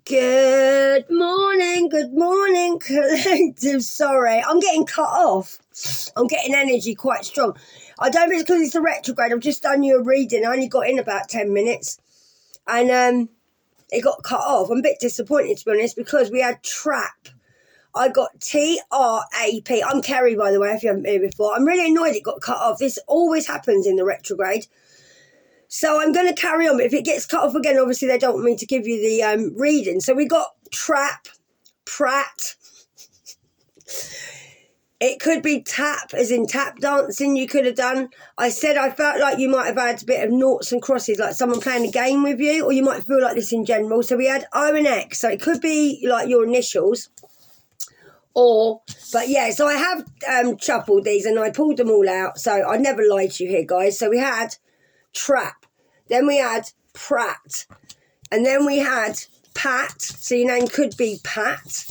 Good morning, collective. Sorry, I'm getting cut off. I'm getting energy quite strong. I don't think it's because it's a retrograde. I've just done you a reading. I only got in about 10 minutes and it got cut off. I'm a bit disappointed, to be honest, because we had trap. I got TRAP. I'm Kerry, by the way, if you haven't been here before. I'm really annoyed it got cut off. This always happens in the retrograde. So I'm going to carry on. But if it gets cut off again, obviously they don't want me to give you the reading. So we got trap, prat. It could be tap, as in tap dancing you could have done. I said I felt like you might have had a bit of noughts and crosses, like someone playing a game with you, or you might feel like this in general. So we had O and X. So it could be like your initials. But yeah, so I have shuffled these and I pulled them all out. So I never lied to you here, guys. So we had trap. Then we had Pratt. And then we had Pat. So your name could be Pat.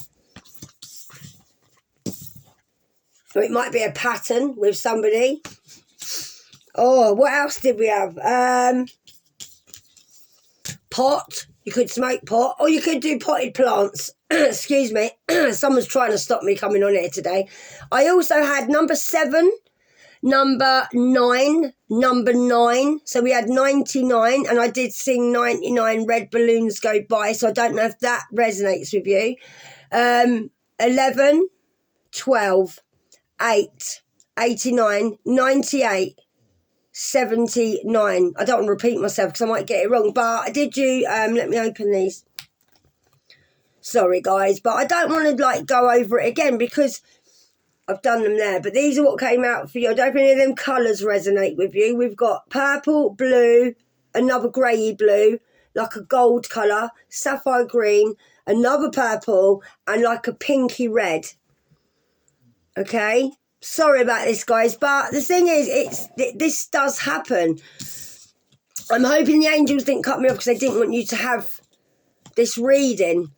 Or it might be a pattern with somebody. Oh, what else did we have? Pot. You could smoke pot. Or you could do potted plants. Excuse me. Someone's trying to stop me coming on here today. I also had number 7. Number 9. So we had 99, and I did sing 99 Red Balloons Go By, so I don't know if that resonates with you. 11, 12, 8, 89, 98, 79. I don't want to repeat myself because I might get it wrong, but did you, let me open these. Sorry, guys, but I don't want to, go over it again because I've done them there, but these are what came out for you. I don't think any of them colours resonate with you. We've got purple, blue, another greyy blue, like a gold colour, sapphire green, another purple, and like a pinky red. Okay? Sorry about this, guys, but the thing is, this does happen. I'm hoping the angels didn't cut me off because they didn't want you to have this reading.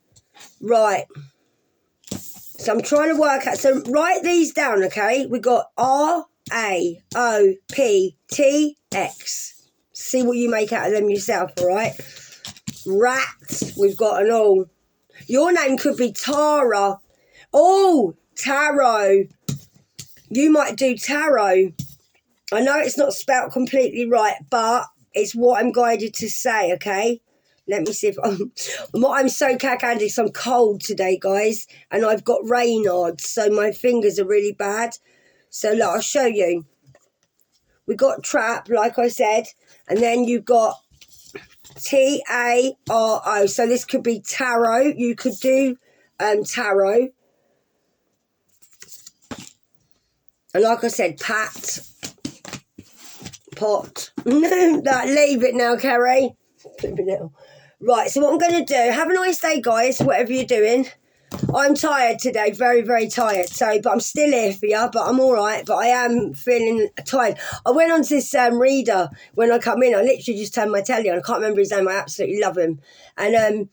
Right. So I'm trying to work out. So write these down, okay? We got RAOPTX. See what you make out of them yourself, all right? Rat. We've got an all. Your name could be Tara. Oh, tarot. You might do tarot. I know it's not spelt completely right, but it's what I'm guided to say, okay? Let me see if I'm so cack-handed because I'm cold today, guys, and I've got Raynaud's, so my fingers are really bad. So look, I'll show you. We got trap, like I said, and then you've got TARO. So this could be tarot. You could do tarot. And like I said, pat, pot. Leave it now, Kerry. Right, so what I'm going to do, have a nice day, guys, whatever you're doing. I'm tired today, very, very tired. But I'm still here for you, but I'm all right. But I am feeling tired. I went on to this reader when I come in. I literally just turned my telly on. I can't remember his name. I absolutely love him. And as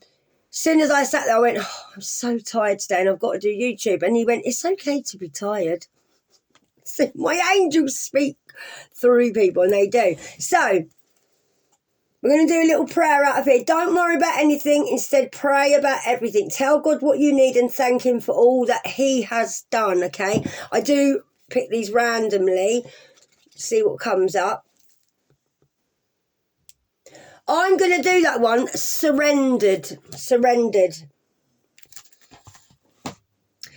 soon as I sat there, I went, I'm so tired today and I've got to do YouTube. And he went, it's okay to be tired. So my angels speak through people, and they do. So we're going to do a little prayer out of here. Don't worry about anything. Instead, pray about everything. Tell God what you need and thank him for all that he has done, okay? I do pick these randomly. See what comes up. I'm going to do that one. Surrendered.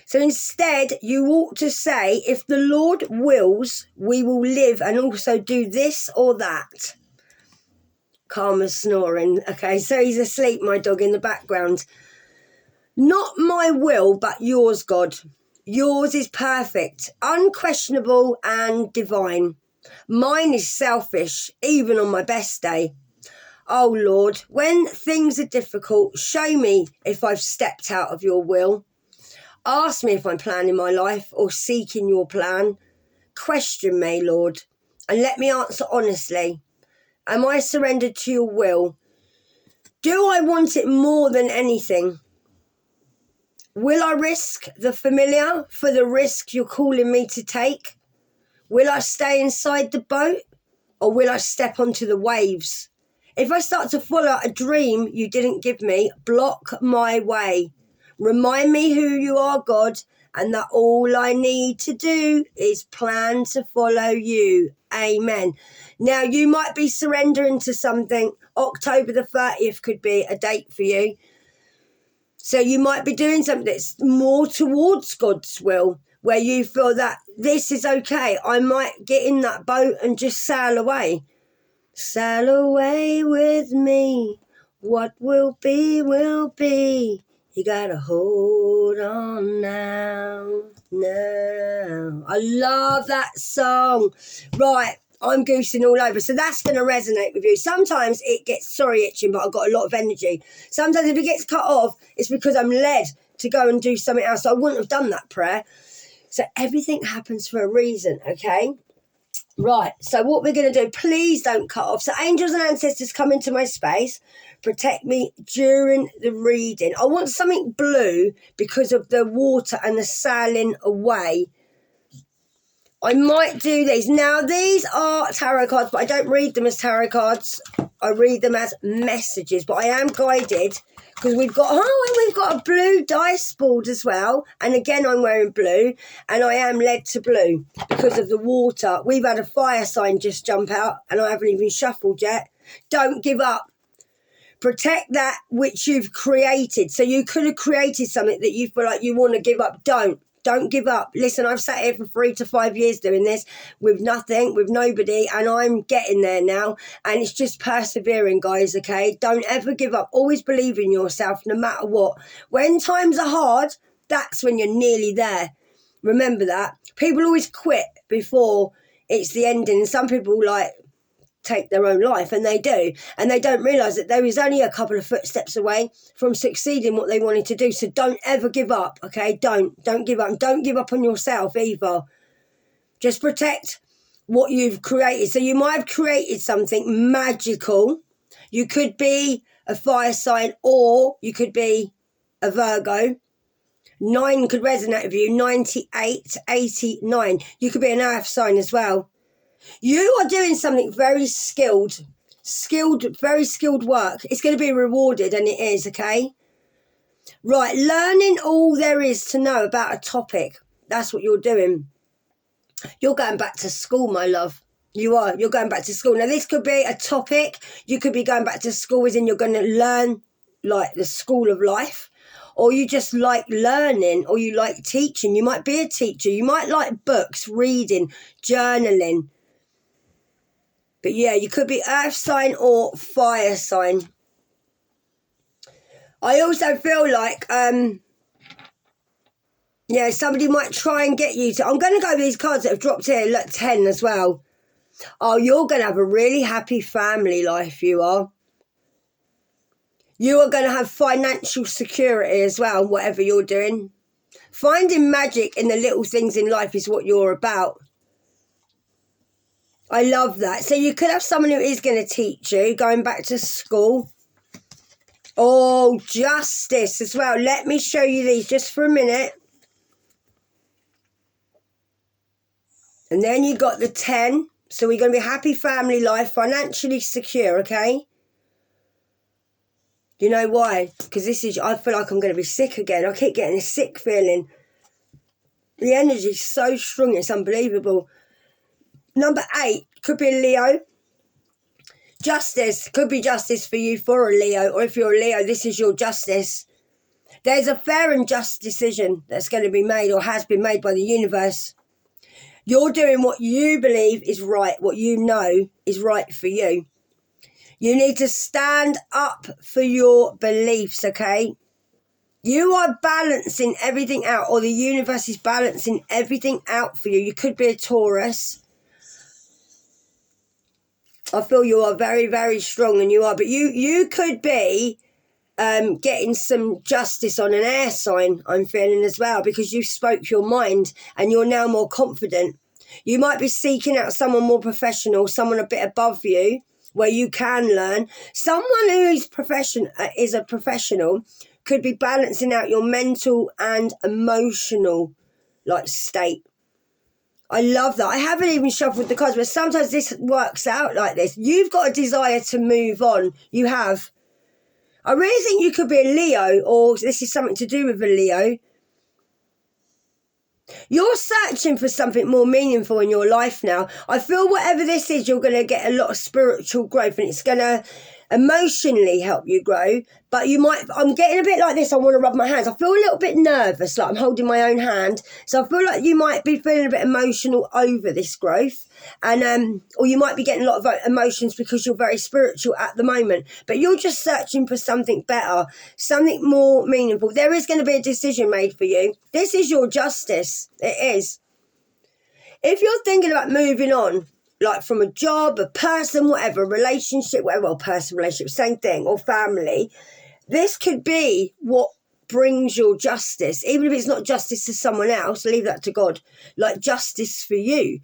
So instead, you ought to say, if the Lord wills, we will live and also do this or that. Karma's snoring. Okay, so he's asleep, my dog, in the background. Not my will, but yours, God. Yours is perfect, unquestionable and divine. Mine is selfish, even on my best day. Oh, Lord, when things are difficult, show me if I've stepped out of your will. Ask me if I'm planning my life or seeking your plan. Question me, Lord, and let me answer honestly. Am I surrendered to your will? Do I want it more than anything? Will I risk the familiar for the risk you're calling me to take? Will I stay inside the boat or will I step onto the waves? If I start to follow a dream you didn't give me, block my way. Remind me who you are, God, and that all I need to do is plan to follow you. Amen. Now, you might be surrendering to something. October the 30th could be a date for you. So you might be doing something that's more towards God's will, where you feel that this is okay. I might get in that boat and just sail away. Sail away with me. What will be, will be. You gotta hold on now. I love that song. Right, I'm goosing all over. So that's going to resonate with you. Sometimes it gets, sorry itching, but I've got a lot of energy. Sometimes if it gets cut off, it's because I'm led to go and do something else. So I wouldn't have done that prayer. So everything happens for a reason, okay? Right, so what we're going to do, please don't cut off. So angels and ancestors come into my space, protect me during the reading. I want something blue because of the water and the sailing away. I might do these. Now, these are tarot cards, but I don't read them as tarot cards. I read them as messages, but I am guided because we've got a blue dice board as well. And again, I'm wearing blue and I am led to blue because of the water. We've had a fire sign just jump out and I haven't even shuffled yet. Don't give up. Protect that which you've created. So you could have created something that you feel like you want to give up. Don't give up. Listen, I've sat here for 3 to 5 years doing this with nothing, with nobody, and I'm getting there now. And it's just persevering, guys, okay? Don't ever give up. Always believe in yourself, no matter what. When times are hard, that's when you're nearly there. Remember that. People always quit before it's the ending. And some people, take their own life, and they do, and they don't realise that there is only a couple of footsteps away from succeeding what they wanted to do. So don't ever give up, okay? Don't give up. Don't give up on yourself either. Just protect what you've created. So you might have created something magical. You could be a fire sign, or you could be a Virgo. 9 could resonate with you. 98, 89. You could be an earth sign as well. You are doing something very very skilled work. It's going to be rewarded, and it is, okay? Right, learning all there is to know about a topic. That's what you're doing. You're going back to school, my love. You are. You're going back to school. Now, this could be a topic. You could be going back to school as in you're going to learn, like the school of life. Or you just like learning, or you like teaching. You might be a teacher. You might like books, reading, journaling. But yeah, you could be earth sign or fire sign. I also feel like, somebody might try and get you to... I'm going to go with these cards that have dropped here. Look, 10 as well. Oh, you're going to have a really happy family life, you are. You are going to have financial security as well, whatever you're doing. Finding magic in the little things in life is what you're about. I love that. So you could have someone who is going to teach you, going back to school. Oh, justice as well. Let me show you these just for a minute. And then you got the 10. So we're going to be happy family life, financially secure, okay? You know why? Because I feel like I'm going to be sick again. I keep getting a sick feeling. The energy is so strong, it's unbelievable. Number 8 could be a Leo. Justice could be justice for you for a Leo, or if you're a Leo, this is your justice. There's a fair and just decision that's going to be made or has been made by the universe. You're doing what you believe is right, what you know is right for you. You need to stand up for your beliefs, okay? You are balancing everything out, or the universe is balancing everything out for you. You could be a Taurus. I feel you are very, very strong, and you are. But you could be getting some justice on an air sign, I'm feeling as well, because you spoke your mind and you're now more confident. You might be seeking out someone more professional, someone a bit above you, where you can learn. Someone who is a professional could be balancing out your mental and emotional state. I love that. I haven't even shuffled the cards, but sometimes this works out like this. You've got a desire to move on. You have. I really think you could be a Leo, or this is something to do with a Leo. You're searching for something more meaningful in your life now. I feel whatever this is, you're going to get a lot of spiritual growth, and it's going to emotionally help you grow. But you might, I'm getting a bit like this, I want to rub my hands. I feel a little bit nervous, like I'm holding my own hand. So I feel like you might be feeling a bit emotional over this growth. And or you might be getting a lot of emotions because you're very spiritual at the moment. But you're just searching for something better, something more meaningful. There is going to be a decision made for you. This is your justice. It is. If you're thinking about moving on, like from a job, a person, whatever, relationship, whatever, well, person, relationship, same thing, or family, this could be what brings your justice. Even if it's not justice to someone else, leave that to God. Like justice for you.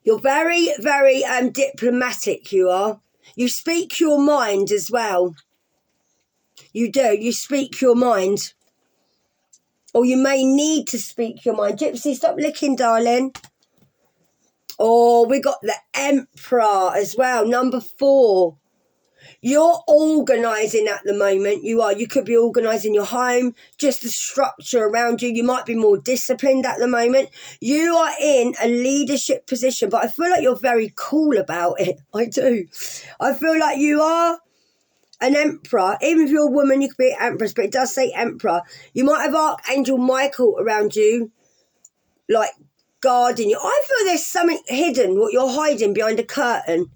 You're very, very diplomatic, you are. You speak your mind as well. You do. You speak your mind. Or you may need to speak your mind. Gypsy, stop licking, darling. Oh, we got the Emperor as well, number 4. You're organising at the moment. You are. You could be organising your home, just the structure around you. You might be more disciplined at the moment. You are in a leadership position, but I feel like you're very cool about it. I do. I feel like you are an emperor. Even if you're a woman, you could be an empress, but it does say emperor. You might have Archangel Michael around you, like guarding you. I feel there's something hidden, what you're hiding behind a curtain.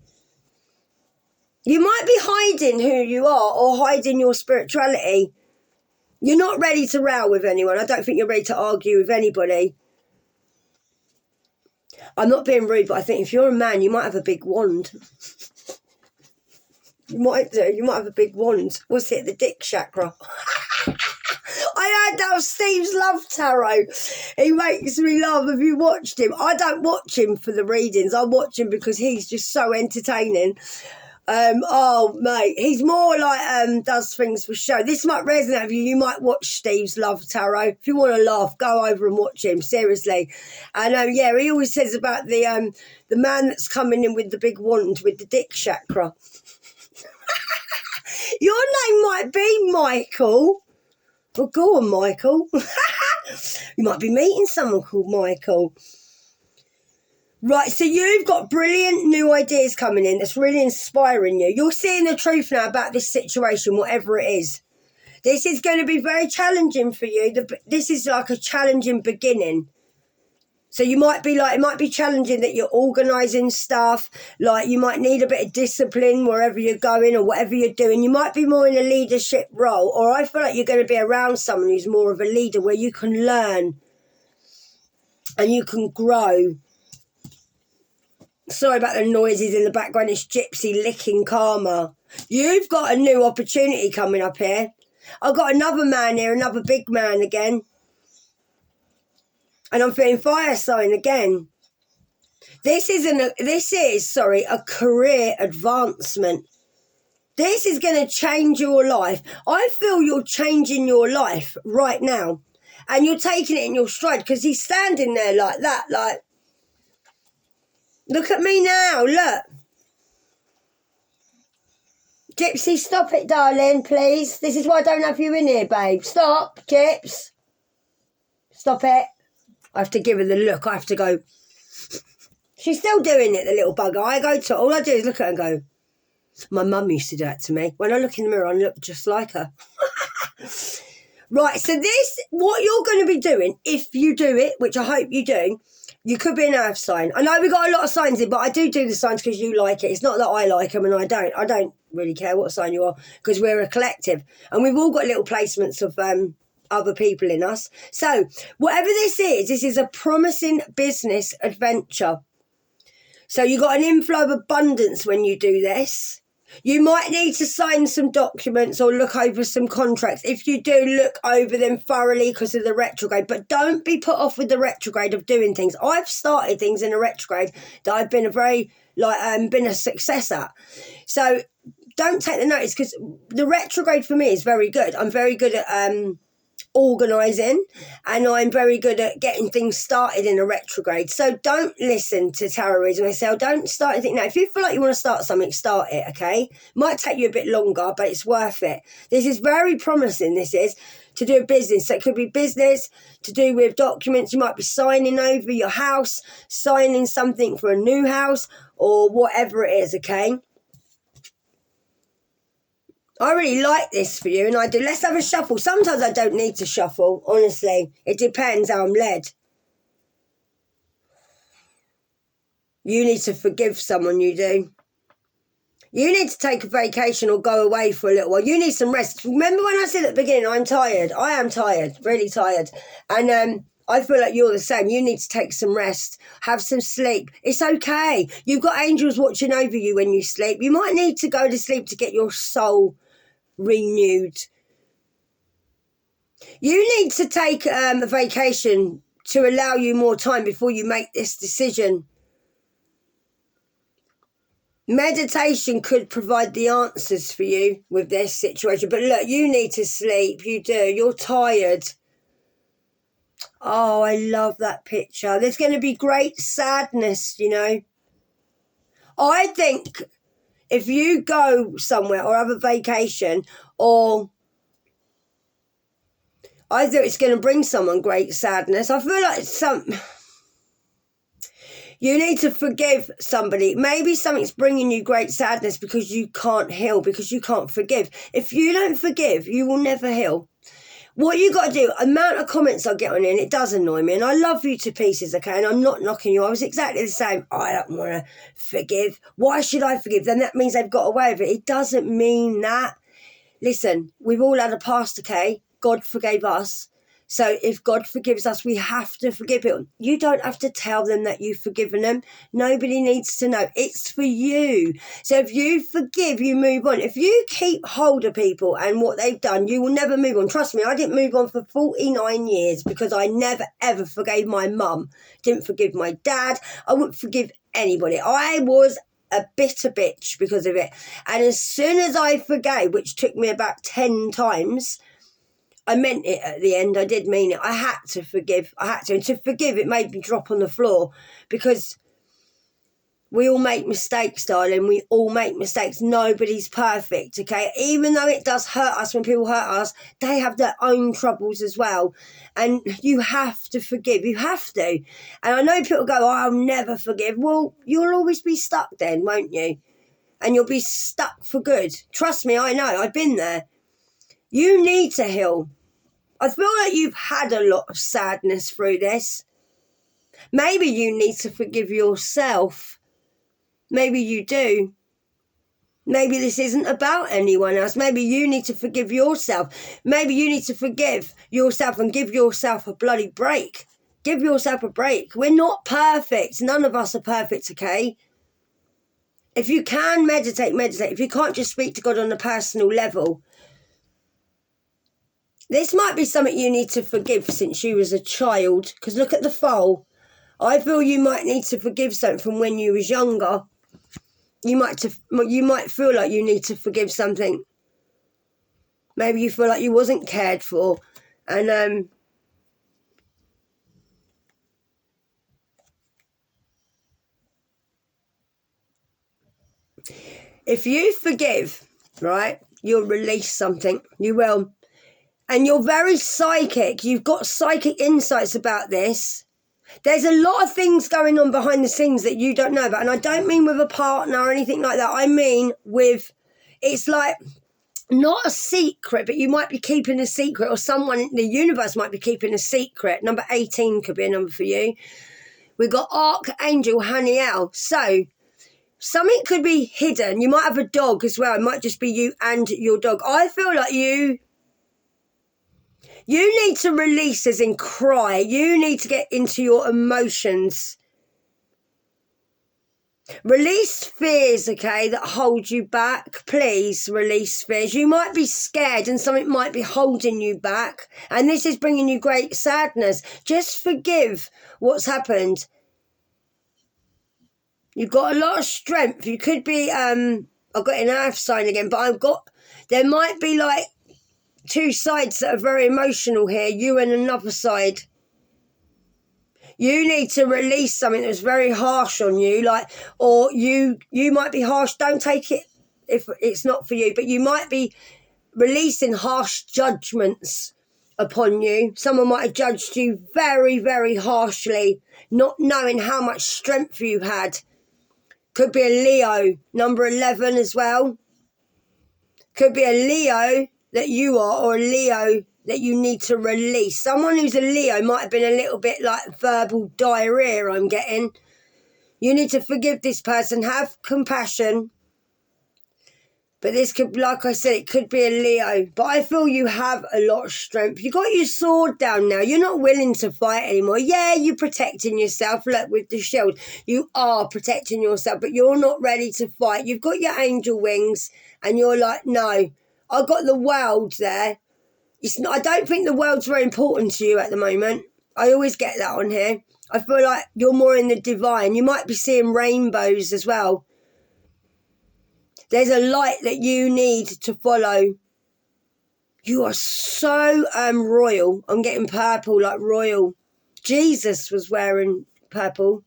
You might be hiding who you are or hiding your spirituality. You're not ready to row with anyone. I don't think you're ready to argue with anybody. I'm not being rude, but I think if you're a man, you might have a big wand. You might do. You might have a big wand. What's it? The dick chakra. I heard that was Steve's Love Tarot. He makes me laugh. Have you watched him? I don't watch him for the readings. I watch him because he's just so entertaining. Oh mate, he's more like does things for show. This might resonate with you. You might watch Steve's Love Tarot. If you want to laugh, go over and watch him, seriously. And yeah, he always says about the man that's coming in with the big wand with the dick chakra. Your name might be Michael. Well, go on, Michael. You might be meeting someone called Michael. Right, so you've got brilliant new ideas coming in that's really inspiring you. You're seeing the truth now about this situation, whatever it is. This is going to be very challenging for you. This is like a challenging beginning. So you might be like, it might be challenging that you're organising stuff. Like you might need a bit of discipline wherever you're going or whatever you're doing. You might be more in a leadership role. Or I feel like you're going to be around someone who's more of a leader where you can learn and you can grow. Sorry about the noises in the background. It's Gypsy licking Karma. You've got a new opportunity coming up here. I've got another man here, another big man again. And I'm feeling fire sign again. This is a career advancement. This is going to change your life. I feel you're changing your life right now. And you're taking it in your stride because he's standing there like that, like, look at me now, look. Gypsy, stop it, darling, please. This is why I don't have you in here, babe. Stop, Gyps. Stop it. I have to give her the look. I have to go. She's still doing it, the little bugger. I go to, all I do is look at her and go. My mum used to do that to me. When I look in the mirror, I look just like her. Right, so this, what you're going to be doing, if you do it, which I hope you do, you could be an earth sign. I know we've got a lot of signs in, but I do the signs because you like it. It's not that I like them and I don't. I don't really care what sign you are because we're a collective. And we've all got little placements of other people in us. So whatever this is a promising business adventure. So you got an inflow of abundance when you do this. You might need to sign some documents or look over some contracts. If you do, look over them thoroughly because of the retrograde. But don't be put off with the retrograde of doing things. I've started things in a retrograde that I've been been a success at. So don't take the notice because the retrograde for me is very good. I'm very good at organising, and I'm very good at getting things started in a retrograde. So don't listen to tarot readings myself. Don't start anything now. If you feel like you want to start something, start it, okay? Might take you a bit longer, but it's worth it. This is very promising, this is, to do a business. So it could be business to do with documents. You might be signing over your house, signing something for a new house, or whatever it is, okay? I really like this for you, and I do. Let's have a shuffle. Sometimes I don't need to shuffle, honestly. It depends how I'm led. You need to forgive someone, you do. You need to take a vacation or go away for a little while. You need some rest. Remember when I said at the beginning, I'm tired? I am tired, really tired. And I feel like you're the same. You need to take some rest, have some sleep. It's okay. You've got angels watching over you when you sleep. You might need to go to sleep to get your soul renewed. You need to take a vacation to allow you more time before you make this decision. Meditation could provide the answers for you with this situation. But look, you need to sleep. You do. You're tired. Oh, I love that picture. There's going to be great sadness, you know. I think if you go somewhere or have a vacation, or either it's going to bring someone great sadness. I feel like you need to forgive somebody. Maybe something's bringing you great sadness because you can't heal, because you can't forgive. If you don't forgive, you will never heal. What you got to do, amount of comments I get on it, it does annoy me, and I love you to pieces, okay, and I'm not knocking you. I was exactly the same. I don't want to forgive. Why should I forgive? Then that means they've got away with it. It doesn't mean that. Listen, we've all had a past, okay? God forgave us. So if God forgives us, we have to forgive it. You don't have to tell them that you've forgiven them. Nobody needs to know. It's for you. So if you forgive, you move on. If you keep hold of people and what they've done, you will never move on. Trust me, I didn't move on for 49 years because I never, ever forgave my mum. Didn't forgive my dad. I wouldn't forgive anybody. I was a bitter bitch because of it. And as soon as I forgave, which took me about 10 times, I meant it at the end. I did mean it. I had to forgive. I had to. And to forgive, it made me drop on the floor, because we all make mistakes, darling. We all make mistakes. Nobody's perfect, okay? Even though it does hurt us when people hurt us, they have their own troubles as well. And you have to forgive. You have to. And I know people go, oh, I'll never forgive. Well, you'll always be stuck then, won't you? And you'll be stuck for good. Trust me, I know. I've been there. You need to heal. I feel like you've had a lot of sadness through this. Maybe you need to forgive yourself. Maybe you do. Maybe this isn't about anyone else. Maybe you need to forgive yourself. Maybe you need to forgive yourself and give yourself a bloody break. Give yourself a break. We're not perfect. None of us are perfect, okay? If you can meditate, meditate. If you can't, just speak to God on a personal level. This might be something you need to forgive since you was a child, because look at the foal. I feel you might need to forgive something from when you was younger. You might feel like you need to forgive something. Maybe you feel like you wasn't cared for. And if you forgive, right, you'll release something. You will. And you're very psychic. You've got psychic insights about this. There's a lot of things going on behind the scenes that you don't know about. And I don't mean with a partner or anything like that. I mean with, it's like not a secret, but you might be keeping a secret, or someone in the universe might be keeping a secret. Number 18 could be a number for you. We've got Archangel Haniel. So something could be hidden. You might have a dog as well. It might just be you and your dog. I feel like you need to release, as in cry. You need to get into your emotions. Release fears, okay, that hold you back. Please release fears. You might be scared and something might be holding you back. And this is bringing you great sadness. Just forgive what's happened. You've got a lot of strength. You could be, I've got an earth sign again, but there might be like two sides that are very emotional here, you and another side. You need to release something that's very harsh on you, or you might be harsh. Don't take it if it's not for you, but you might be releasing harsh judgments upon you. Someone might have judged you very, very harshly, not knowing how much strength you had. Could be a Leo, number 11 as well. Could be a Leo that you are, or a Leo that you need to release. Someone who's a Leo might have been a little bit like verbal diarrhea, I'm getting. You need to forgive this person, have compassion. But this could, like I said, it could be a Leo. But I feel you have a lot of strength. You got your sword down now. You're not willing to fight anymore. Yeah, you're protecting yourself. Look, with the shield, you are protecting yourself, but you're not ready to fight. You've got your angel wings, and you're like, no, I've got the world there. I don't think the world's very important to you at the moment. I always get that on here. I feel like you're more in the divine. You might be seeing rainbows as well. There's a light that you need to follow. You are so royal. I'm getting purple, like royal. Jesus was wearing purple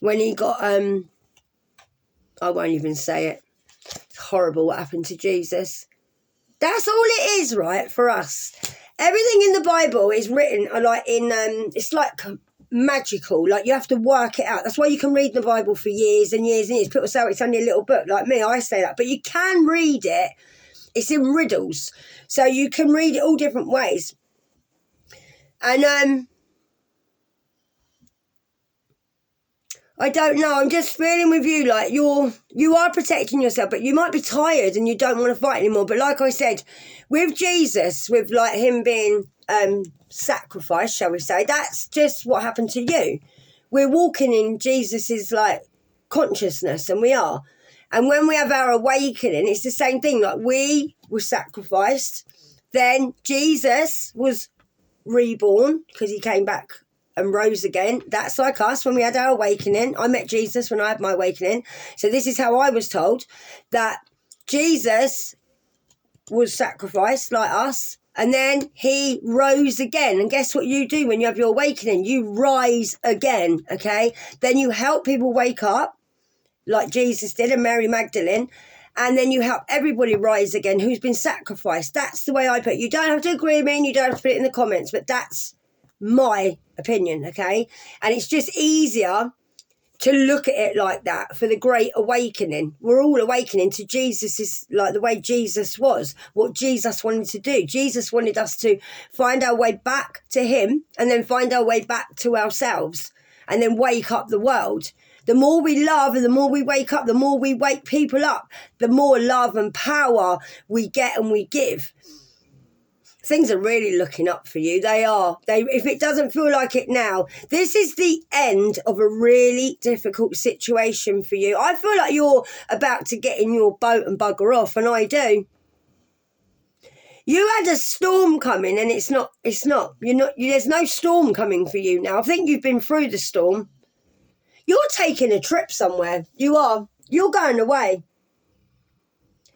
when he got... I won't even say it. It's horrible what happened to Jesus. That's all it is, right, for us. Everything in the Bible is written like in, it's like magical, like you have to work it out. That's why you can read the Bible for years and years and years. People say it's only a little book, like me, I say that. But you can read it. It's in riddles. So you can read it all different ways. And I don't know. I'm just feeling with you like you are protecting yourself, but you might be tired and you don't want to fight anymore. But like I said, with Jesus, with like him being sacrificed, shall we say, that's just what happened to you. We're walking in Jesus's like consciousness, and we are. And when we have our awakening, it's the same thing. Like we were sacrificed, then Jesus was reborn because he came back and rose again. That's like us when we had our awakening. I met Jesus when I had my awakening. So this is how I was told, that Jesus was sacrificed like us, and then he rose again. And guess what you do when you have your awakening? You rise again, okay? Then you help people wake up like Jesus did and Mary Magdalene. And then you help everybody rise again who's been sacrificed. That's the way I put it. You don't have to agree with me and you don't have to put it in the comments, but that's my opinion, okay? And it's just easier to look at it like that for the great awakening. We're all awakening to Jesus, is like the way Jesus was, what Jesus wanted to do. Jesus wanted us to find our way back to him and then find our way back to ourselves and then wake up the world. The more we love and the more we wake up, the more we wake people up, the more love and power we get and we give. Things are really looking up for you. They are. If it doesn't feel like it now, this is the end of a really difficult situation for you. I feel like you're about to get in your boat and bugger off, and I do. You had a storm coming, and it's not. There's no storm coming for you now. I think you've been through the storm. You're taking a trip somewhere. You are. You're going away.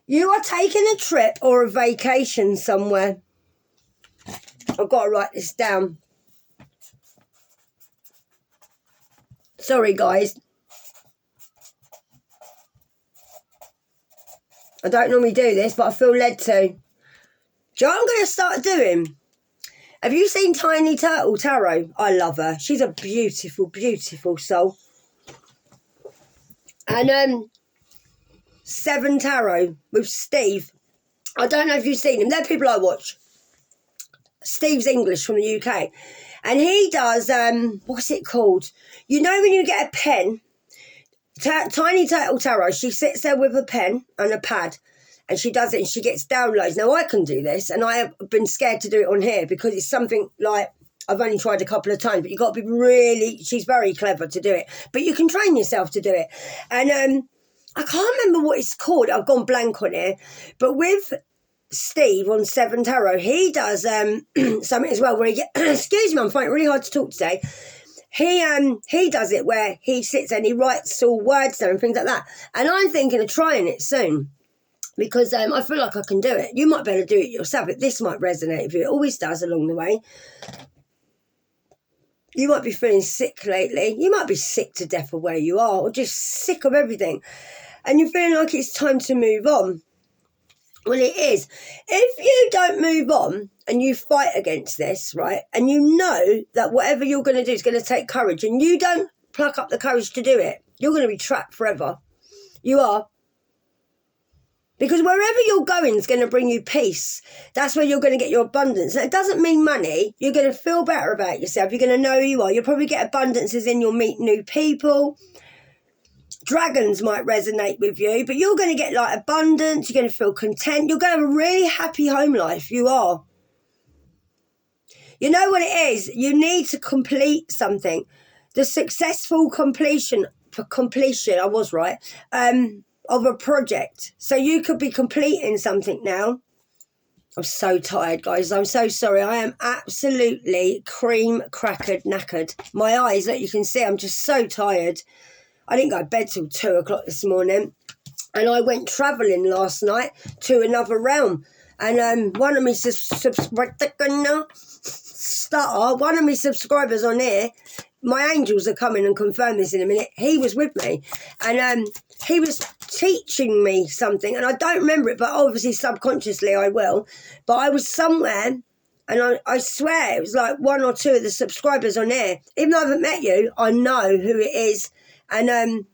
You are taking a trip or a vacation somewhere. I've got to write this down. Sorry, guys. I don't normally do this, but I feel led to. Do you know what I'm going to start doing? Have you seen Tiny Turtle Tarot? I love her. She's a beautiful, beautiful soul. And Seven Tarot with Steve. I don't know if you've seen him. They're people I watch. Steve's English from the UK. And he does, what's it called? You know when you get a pen, Tiny Turtle Tarot, she sits there with a pen and a pad and she does it and she gets downloads. Now I can do this and I have been scared to do it on here because it's something like, I've only tried a couple of times, but you've got to be really, she's very clever to do it. But you can train yourself to do it. And I can't remember what it's called. I've gone blank on it. But with Steve on Seven Tarot, he does something as well where he gets, excuse me, I'm finding it really hard to talk today. He does it where he sits and he writes all words down and things like that. And I'm thinking of trying it soon. because I feel like I can do it. You might be able to do it yourself. This might resonate with you. It always does along the way. You might be feeling sick lately. You might be sick to death of where you are, or just sick of everything. And you're feeling like it's time to move on. Well, it is. If you don't move on and you fight against this, right, and you know that whatever you're going to do is going to take courage, and you don't pluck up the courage to do it, you're going to be trapped forever. You are. Because wherever you're going is going to bring you peace. That's where you're going to get your abundance. And it doesn't mean money. You're going to feel better about yourself. You're going to know who you are. You'll probably get abundances in. You'll meet new people. Dragons might resonate with you. But you're going to get like abundance. You're going to feel content. You're going to have a really happy home life. You are. You know what it is? You need to complete something. The successful completion, I was right, of a project. So you could be completing something now. I'm so tired, guys. I'm so sorry. I am absolutely cream crackered knackered. My eyes, look, you can see I'm just so tired. I didn't go to bed till 2 o'clock this morning. And I went travelling last night to another realm. And one of my subscribers on here, my angels are coming and confirm this in a minute. He was with me. And he was teaching me something, and I don't remember it, but obviously subconsciously I will. But I was somewhere, and I swear it was like 1 or 2 of the subscribers on here. Even though I haven't met you, I know who it is. And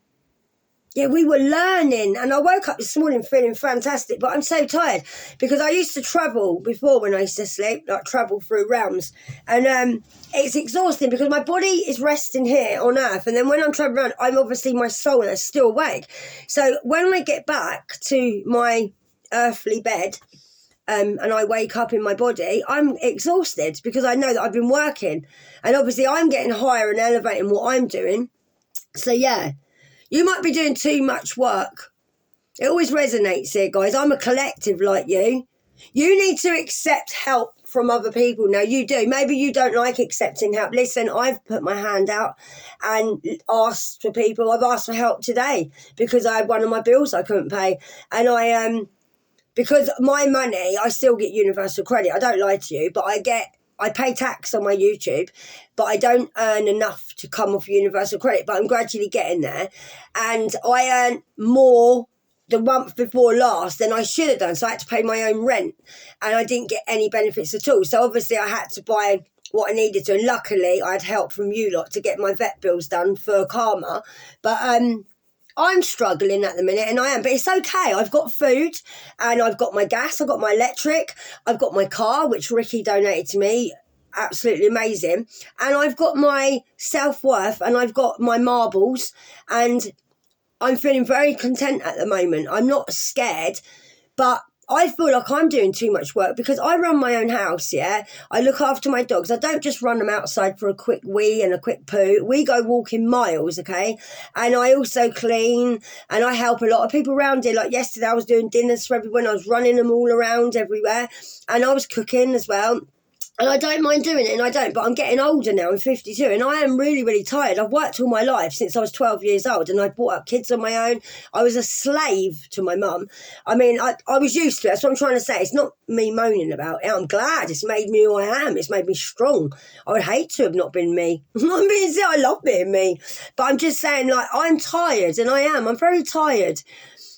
yeah, we were learning, and I woke up this morning feeling fantastic, but I'm so tired because I used to travel before when I used to sleep, like travel through realms, and it's exhausting because my body is resting here on earth, and then when I'm traveling around, I'm obviously my soul is still awake. So when I get back to my earthly bed, and I wake up in my body, I'm exhausted because I know that I've been working, and obviously I'm getting higher and elevating what I'm doing. So yeah. You might be doing too much work. It always resonates here, guys. I'm a collective like you. You need to accept help from other people. Now, you do. Maybe you don't like accepting help. Listen, I've put my hand out and asked for people. I've asked for help today because I had one of my bills I couldn't pay. And because my money, I still get universal credit. I don't lie to you, but I pay tax on my YouTube, but I don't earn enough to come off universal credit, but I'm gradually getting there. And I earn more the month before last than I should have done. So I had to pay my own rent and I didn't get any benefits at all. So obviously I had to buy what I needed to. And luckily I had help from you lot to get my vet bills done for Karma. But I'm struggling at the minute, and I am, but it's okay. I've got food, and I've got my gas, I've got my electric, I've got my car, which Ricky donated to me, absolutely amazing, and I've got my self-worth, and I've got my marbles, and I'm feeling very content at the moment. I'm not scared, but I feel like I'm doing too much work because I run my own house, yeah? I look after my dogs. I don't just run them outside for a quick wee and a quick poo. We go walking miles, okay? And I also clean and I help a lot of people around here. Like yesterday, I was doing dinners for everyone. I was running them all around everywhere. And I was cooking as well. And I don't mind doing it, and I don't, but I'm getting older now. I'm 52, and I am really, really tired. I've worked all my life since I was 12 years old, and I brought up kids on my own. I was a slave to my mum. I mean, I was used to it. That's what I'm trying to say. It's not me moaning about it. I'm glad. It's made me who I am. It's made me strong. I would hate to have not been me. I love being me. But I'm just saying, like, I'm tired, and I am. I'm very tired.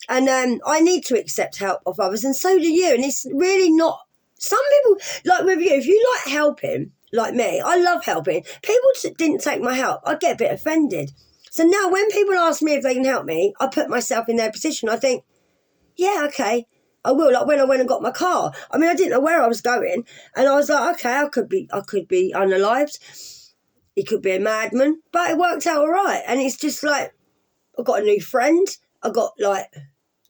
And I need to accept help of others, and so do you. And it's really not... Some people, like with you, if you like helping, like me, I love helping. People didn't take my help. I get a bit offended. So now when people ask me if they can help me, I put myself in their position. I think, yeah, okay, I will. Like when I went and got my car. I mean, I didn't know where I was going. And I was like, okay, I could be unalived. He could be a madman. But it worked out all right. And it's just like, I got a new friend. I got like,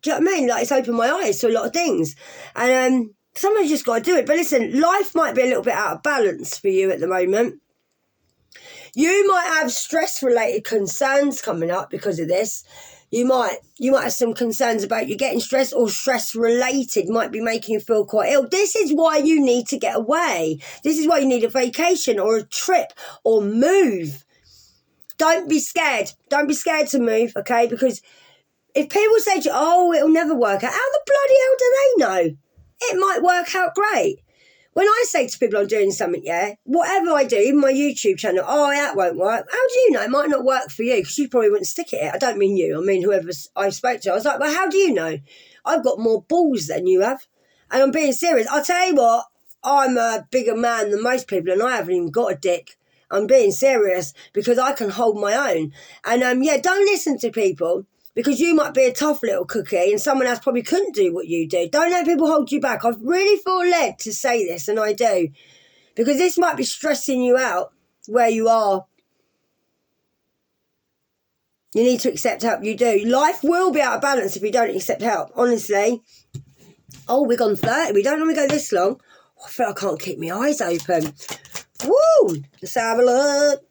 do you know what I mean? Like it's opened my eyes to a lot of things. And somebody's just got to do it. But listen, life might be a little bit out of balance for you at the moment. You might have stress-related concerns coming up because of this. You might have some concerns about you getting stressed, or stress-related might be making you feel quite ill. This is why you need to get away. This is why you need a vacation or a trip or move. Don't be scared. Don't be scared to move, okay? Because if people say to you, oh, it'll never work out, how the bloody hell do they know? It might work out great. When I say to people I'm doing something, yeah, whatever I do, even my YouTube channel, oh, that won't work. How do you know? It might not work for you because you probably wouldn't stick at it. I don't mean you. I mean whoever I spoke to. I was like, well, how do you know? I've got more balls than you have. And I'm being serious. I'll tell you what, I'm a bigger man than most people and I haven't even got a dick. I'm being serious because I can hold my own. And yeah, don't listen to people because you might be a tough little cookie and someone else probably couldn't do what you do. Don't let people hold you back. I really feel led to say this, and I do, because this might be stressing you out where you are. You need to accept help. You do. Life will be out of balance if you don't accept help, honestly. Oh, we've gone 30. We don't normally go this long. I feel I can't keep my eyes open. Woo! Let's have a look.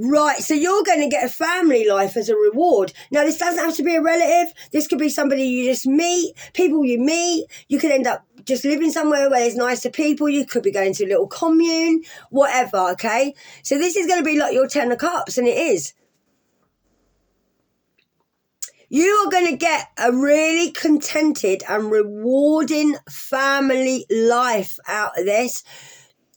Right, so you're going to get a family life as a reward. Now, this doesn't have to be a relative. This could be somebody you just meet, people you meet. You could end up just living somewhere where there's nicer people. You could be going to a little commune, whatever, okay? So this is going to be like your 10 of cups, and it is. You are going to get a really contented and rewarding family life out of this.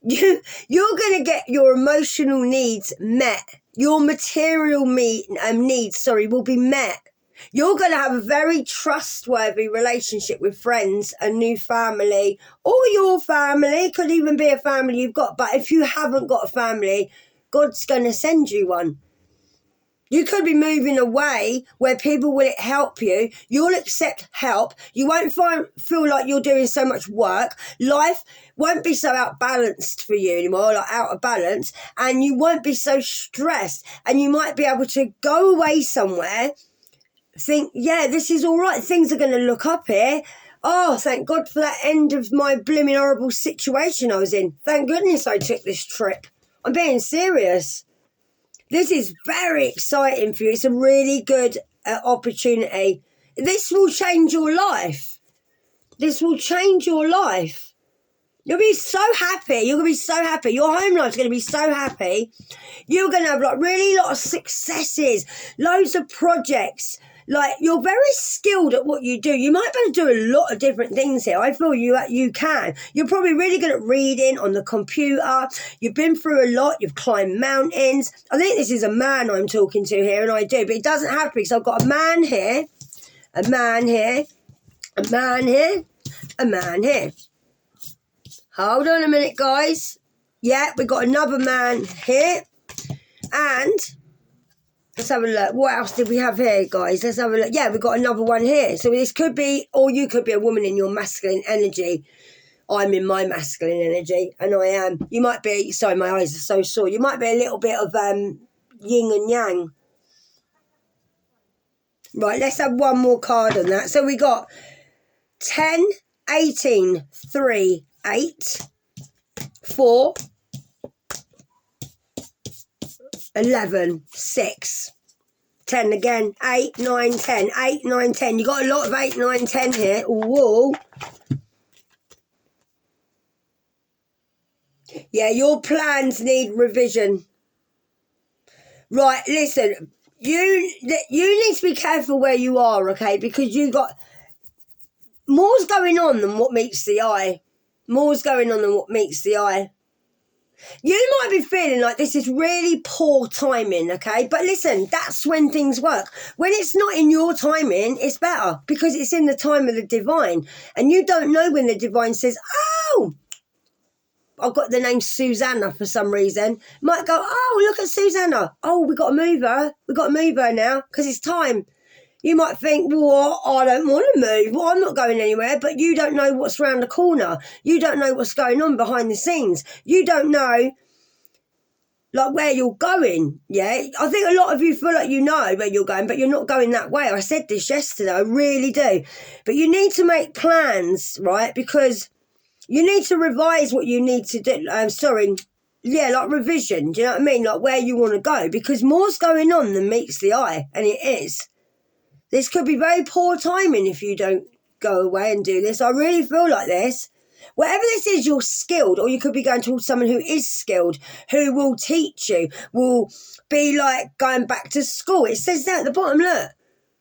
You're going to get your emotional needs met. Your material needs, will be met. You're going to have a very trustworthy relationship with friends, a new family, or your family. Could even be a family you've got. But if you haven't got a family, God's going to send you one. You could be moving away where people will help you. You'll accept help. You won't feel like you're doing so much work. Life won't be so outbalanced for you anymore, like out of balance. And you won't be so stressed. And you might be able to go away somewhere, think, yeah, this is all right. Things are going to look up here. Oh, thank God for that end of my blooming horrible situation I was in. Thank goodness I took this trip. I'm being serious. This is very exciting for you. It's a really good opportunity. This will change your life. This will change your life. You'll be so happy. You're going to be so happy. Your home life's going to be so happy. You're going to have like really lot of successes, loads of projects. Like, you're very skilled at what you do. You might be able to do a lot of different things here. I feel you can. You're probably really good at reading on the computer. You've been through a lot. You've climbed mountains. I think this is a man I'm talking to here, and I do. But it doesn't have to be, because I've got a man here, a man here, a man here, a man here. Hold on a minute, guys. Yeah, we've got another man here. And let's have a look. What else did we have here, guys? Let's have a look. Yeah, we've got another one here. So this could be, or you could be a woman in your masculine energy. I'm in my masculine energy, and I am. You might be, sorry, my eyes are so sore. You might be a little bit of yin and yang. Right, let's have one more card on that. So we got 10, 18, 3, 8, 4, 11, 6, 10 again, 8, 9, 10, 8, 9, 10. You got a lot of 8, 9, 10 here. Whoa. Yeah, your plans need revision. Right, listen, you need to be careful where you are, okay? Because you got more's going on than what meets the eye. More's going on than what meets the eye. You might be feeling like this is really poor timing, okay? But listen, that's when things work. When it's not in your timing, it's better because it's in the time of the divine. And you don't know when the divine says, oh, I've got the name Susanna for some reason. Might go, oh, look at Susanna. Oh, we got to move her. We got to move her now because it's time. You might think, well, I don't want to move. Well, I'm not going anywhere. But you don't know what's around the corner. You don't know what's going on behind the scenes. You don't know, like, where you're going, yeah? I think a lot of you feel like you know where you're going, but you're not going that way. I said this yesterday. I really do. But you need to make plans, right? Because you need to revise what you need to do. Like revision. Do you know what I mean? Like where you want to go. Because more's going on than meets the eye. And it is. This could be very poor timing if you don't go away and do this. I really feel like this. Whatever this is, you're skilled, or you could be going towards someone who is skilled, who will teach you, will be like going back to school. It says that at the bottom,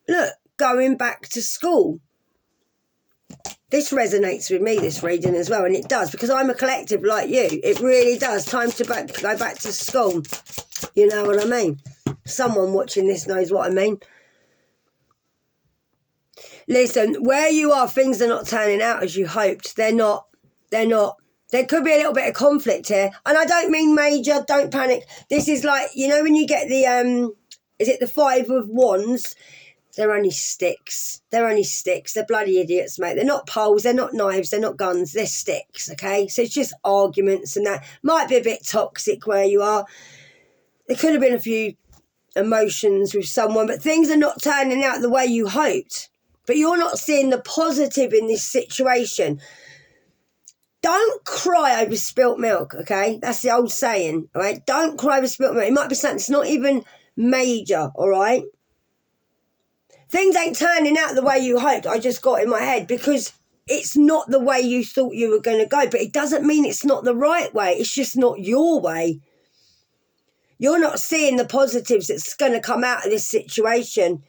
look, going back to school. This resonates with me, this reading as well, and it does, because I'm a collective like you. It really does. Time to go back to school. You know what I mean? Someone watching this knows what I mean. Listen, where you are, things are not turning out as you hoped. They're not. There could be a little bit of conflict here. And I don't mean major, don't panic. This is like, you know, when you get the, is it the 5 of Wands? They're only sticks. They're only sticks. They're bloody idiots, mate. They're not poles. They're not knives. They're not guns. They're sticks, okay? So it's just arguments and that. Might be a bit toxic where you are. There could have been a few emotions with someone, but things are not turning out the way you hoped. But you're not seeing the positive in this situation. Don't cry over spilt milk, okay? That's the old saying, all right? Don't cry over spilt milk. It might be something that's not even major, all right? Things ain't turning out the way you hoped. I just got in my head because it's not the way you thought you were going to go. But it doesn't mean it's not the right way. It's just not your way. You're not seeing the positives that's going to come out of this situation.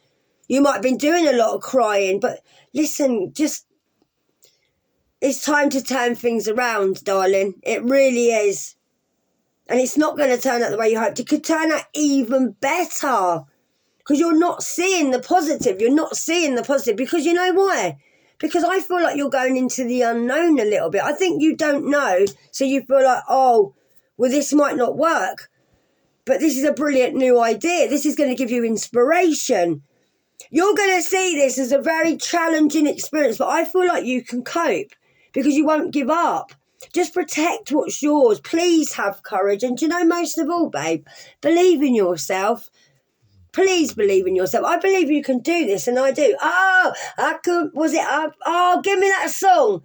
You might have been doing a lot of crying. But listen, it's time to turn things around, darling. It really is. And it's not going to turn out the way you hoped. It could turn out even better. Because you're not seeing the positive. You're not seeing the positive. Because you know why? Because I feel like you're going into the unknown a little bit. I think you don't know. So you feel like, oh, well, this might not work. But this is a brilliant new idea. This is going to give you inspiration. You're going to see this as a very challenging experience. But I feel like you can cope. Because you won't give up. Just protect what's yours. Please have courage. And do you know, most of all, babe, believe in yourself. Please believe in yourself. I believe you can do this, and I do. Oh, I could, give me that song.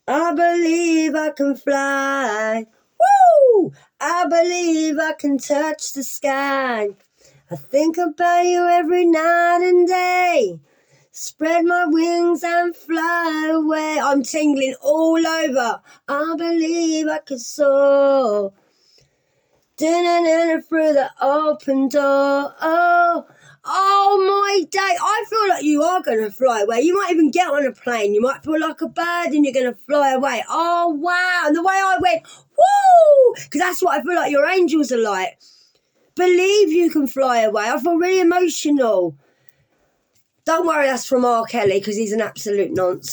I believe I can fly. Woo! I believe I can touch the sky. I think about you every night and day. Spread my wings and fly away. I'm tingling all over. I believe I can soar. Through the open door. Oh my day. I feel like you are going to fly away. You might even get on a plane. You might feel like a bird and you're going to fly away. Oh, wow. And the way I went, woo! Because that's what I feel like your angels are like. Believe you can fly away. I feel really emotional. Don't worry, that's from R. Kelly because he's an absolute nonce.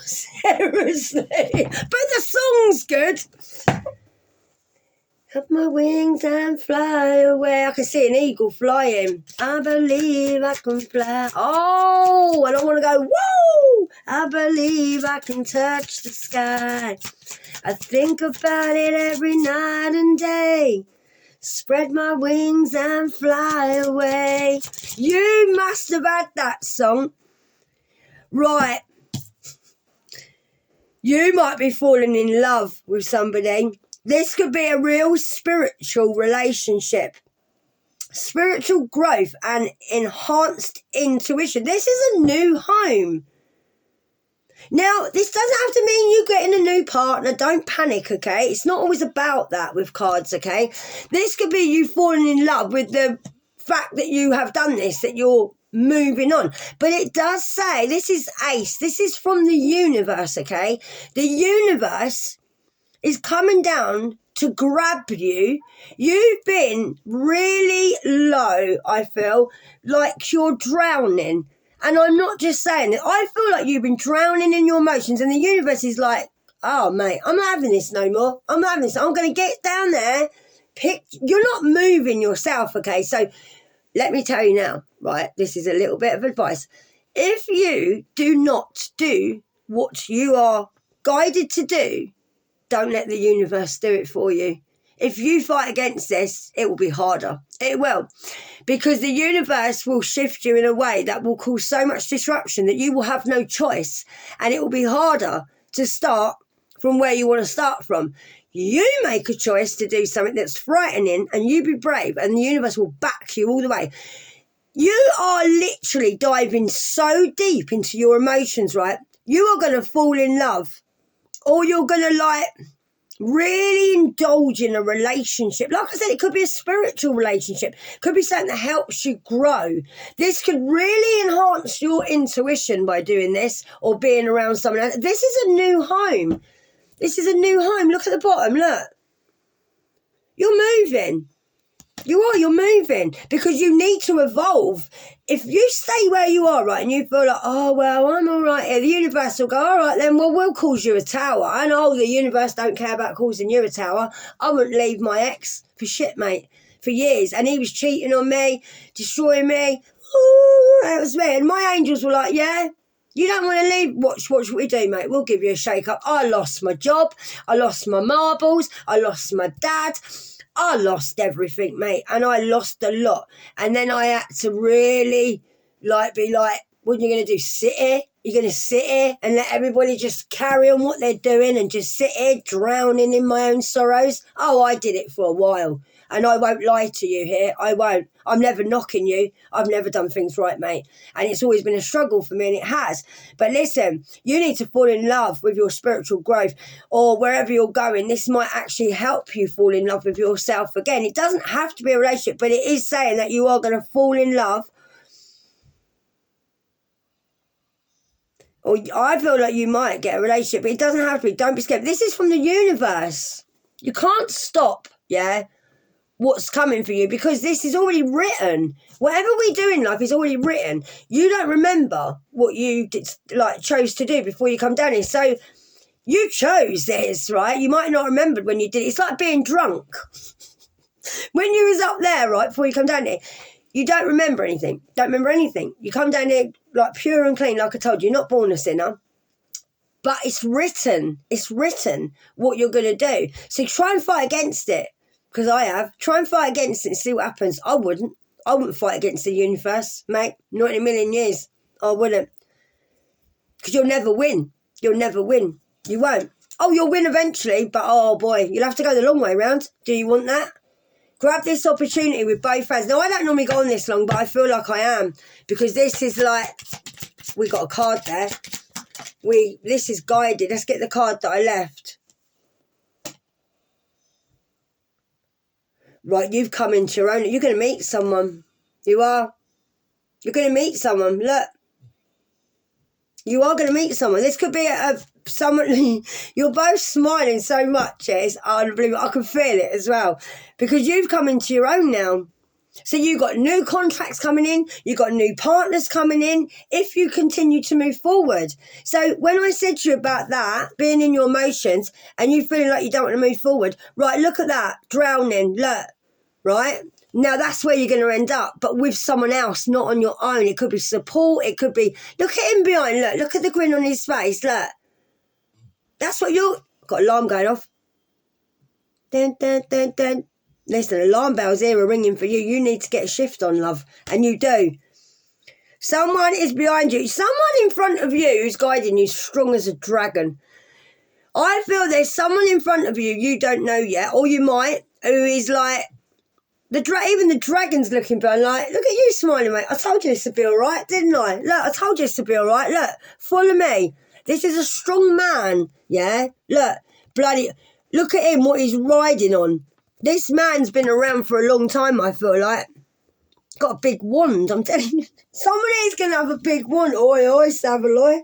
Seriously. But the song's good. Have my wings and fly away. I can see an eagle flying. I believe I can fly. Oh, and I want to go, woo! I believe I can touch the sky. I think about it every night and day. Spread my wings and fly away. You must have had that song. Right. You might be falling in love with somebody. This could be a real spiritual relationship. Spiritual growth and enhanced intuition. This is a new home. Now, this doesn't have to mean you getting a new partner. Don't panic, okay? It's not always about that with cards, okay? This could be you falling in love with the fact that you have done this, that you're moving on. But it does say, this is Ace. This is from the universe, okay? The universe is coming down to grab you. You've been really low, I feel, like you're drowning. And I'm not just saying it. I feel like you've been drowning in your emotions and the universe is like, oh, mate, I'm not having this no more. I'm not having this. I'm going to get down there. You're not moving yourself, okay? So let me tell you now, right? This is a little bit of advice. If you do not do what you are guided to do, don't let the universe do it for you. If you fight against this, it will be harder. It will. Because the universe will shift you in a way that will cause so much disruption that you will have no choice. And it will be harder to start from where you want to start from. You make a choice to do something that's frightening and you be brave and the universe will back you all the way. You are literally diving so deep into your emotions, right? You are going to fall in love or you're going to like really indulge in a relationship. Like I said, it could be a spiritual relationship. It could be something that helps you grow. This could really enhance your intuition by doing this or being around someone else. This is a new home. This is a new home. Look at the bottom. Look. You're moving. You're moving because you need to evolve. If you stay where you are, right, and you feel like, oh, well, I'm all right here, the universe will go, all right, then, well, we'll cause you a tower. I know the universe don't care about causing you a tower. I wouldn't leave my ex for shit, mate, for years. And he was cheating on me, destroying me. Ooh, that was me. And my angels were like, yeah, you don't want to leave? Watch what we do, mate. We'll give you a shake-up. I lost my job. I lost my marbles. I lost my dad. I lost everything, mate, and I lost a lot. And then I had to really, be like, what are you going to do, sit here? You're going to sit here and let everybody just carry on what they're doing and just sit here drowning in my own sorrows? Oh, I did it for a while, and I won't lie to you here. I won't. I'm never knocking you. I've never done things right, mate, and it's always been a struggle for me, and it has. But listen, you need to fall in love with your spiritual growth, or wherever you're going. This might actually help you fall in love with yourself again. It doesn't have to be a relationship, but it is saying that you are going to fall in love. Or I feel like you might get a relationship, but it doesn't have to be. Don't be scared. This is from the universe. You can't stop, what's coming for you, because this is already written. Whatever we do in life is already written. You don't remember what you chose to do before you come down here. So you chose this, right? You might not remember when you did it. It's like being drunk. When you was up there, right, before you come down here, you don't remember anything. Don't remember anything. You come down here like pure and clean, like I told you. You're not born a sinner. But it's written. It's written what you're going to do. So try and fight against it. Because I have. Try and fight against it and see what happens. I wouldn't. I wouldn't fight against the universe, mate. Not in a million years. I wouldn't. Because you'll never win. You'll never win. You won't. Oh, you'll win eventually, but oh boy, you'll have to go the long way round. Do you want that? Grab this opportunity with both hands. Now, I don't normally go on this long, but I feel like I am. Because this is like, we got a card there. This is guided. Let's get the card that I left. Right, you've come into your own. You're going to meet someone. You are. You're going to meet someone. Look. You are going to meet someone. This could be someone. You're both smiling so much. It's unbelievable. I can feel it as well. Because you've come into your own now. So you've got new contracts coming in. You've got new partners coming in if you continue to move forward. So when I said to you about that, being in your emotions and you feeling like you don't want to move forward, right, look at that. Drowning. Look. Right? Now that's where you're going to end up, but with someone else, not on your own. It could be support. It could be, look at him behind. Look at the grin on his face. Look. That's what you're, got alarm going off. Dun, dun, dun, dun. Listen, alarm bells here are ringing for you. You need to get a shift on, love. And you do. Someone is behind you. Someone in front of you who's guiding you, strong as a dragon. I feel there's someone in front of you you don't know yet, or you might, who is like, even the dragon's looking behind, like, look at you smiling, mate. I told you this would be all right, didn't I? Look, I told you this would be all right. Look, follow me. This is a strong man, yeah? Look, bloody, look at him, what he's riding on. This man's been around for a long time, I feel like. Got a big wand, I'm telling you. Somebody's going to have a big wand. Oi, oi, Savaloy.